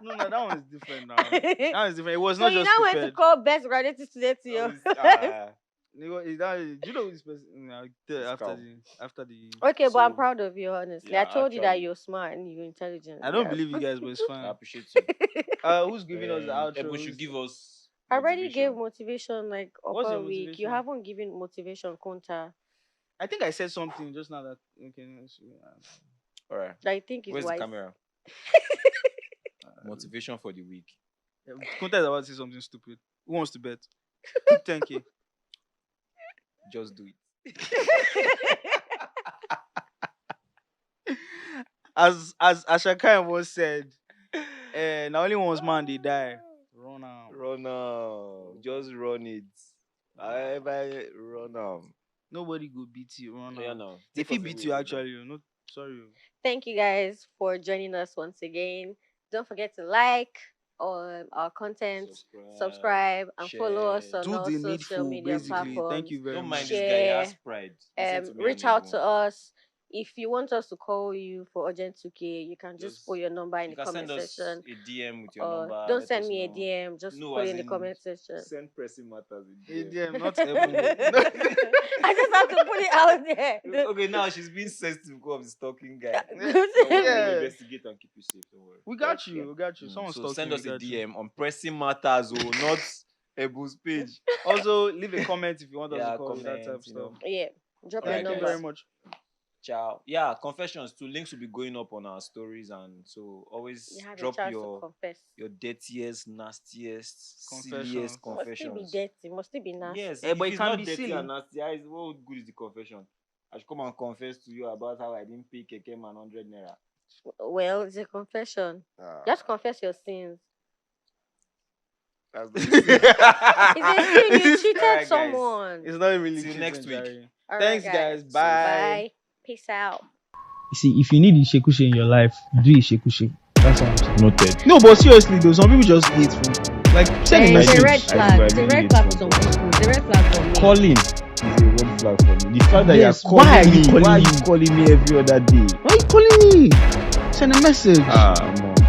No, that one is different now. That one is different. It was So not you just now went to prepared. call best graduate student to you. Do you know who this person? No, I'll tell you after the. Okay, but I'm so- proud of you, honestly. Yeah, I told you that actually. you're smart and you're intelligent. I don't Yeah. believe you guys, but it's I fine. appreciate you. Who's giving us the outro? Ebu should give us. I already gave motivation. motivation like What's upper your week. You motivation? haven't given motivation, Kunta. I think I said something just now that okay. Let's see. All right. That I think is Where's wise. the camera? Motivation for the week. Kunta is about to say something stupid. Who wants to bet? Put 10K. Just do it. As Ashaka once said, now only once man they die. Run out. Run on. Just run it. Everybody run on. Nobody go beat you. Run Yeah, out. no. If he beat you, actually, no. Sorry. Thank you guys for joining us once again. Don't forget to like on our content, subscribe and follow us share. on Do all the social needful, media basically. platforms. Thank you very Don't much. mind this guy. He has Share, pride. Listen to me reach and out Ebu. to us. If you want us to call you for urgent 2K, you can just put your number in You the can send comment us section. a DM with your Or number. don't let send us me a know. DM, just No, put it as in the in comment section. Send Pressin matters a ADM, not Ebun. I just have to put it out there. Okay, now she's being sensitive because of the stalking guy. Good. Don't worry, Yeah. we'll investigate and keep you safe. Don't worry. We got you. Someone So stalking send you, us we a got you. DM on Pressin Matters or not Ebu's page. Also, leave a comment if you want us Yeah, to call you, that type comment, of you know. stuff. Yeah, drop Alright, your Thank you number. very much. Ciao. Yeah, confessions too. Links will be going up on our stories, and so always You have a drop chance to your confess. dirtiest, nastiest, Confessions. silliest Must it be confessions. dirty? Must it be nasty? Yes, Eh, if but it it's can not be dirty silly. and nasty, what good is the confession? I should come and confess to you about how I didn't pay Keke man 100 naira. Well, it's a confession. Ah, Just confess your sins. that's It's a sin. You cheated Alright, guys. someone. It's not really Till cheating, next week. Jerry. All Thanks, right, guys. Bye. Bye. Peace out. You see, if you need Ishekushe in your life, do Ishekushe. That's what I'm saying. Noted. No, but seriously though, some people just hate food. Like, send a It's a message. red flag. It's a red flag for some people. It's a red flag for me. Calling is a red flag for me. The fact that Yes, you're calling why are you me, calling why are me? you calling me every other day? Why are you calling me? Send a message. Ah,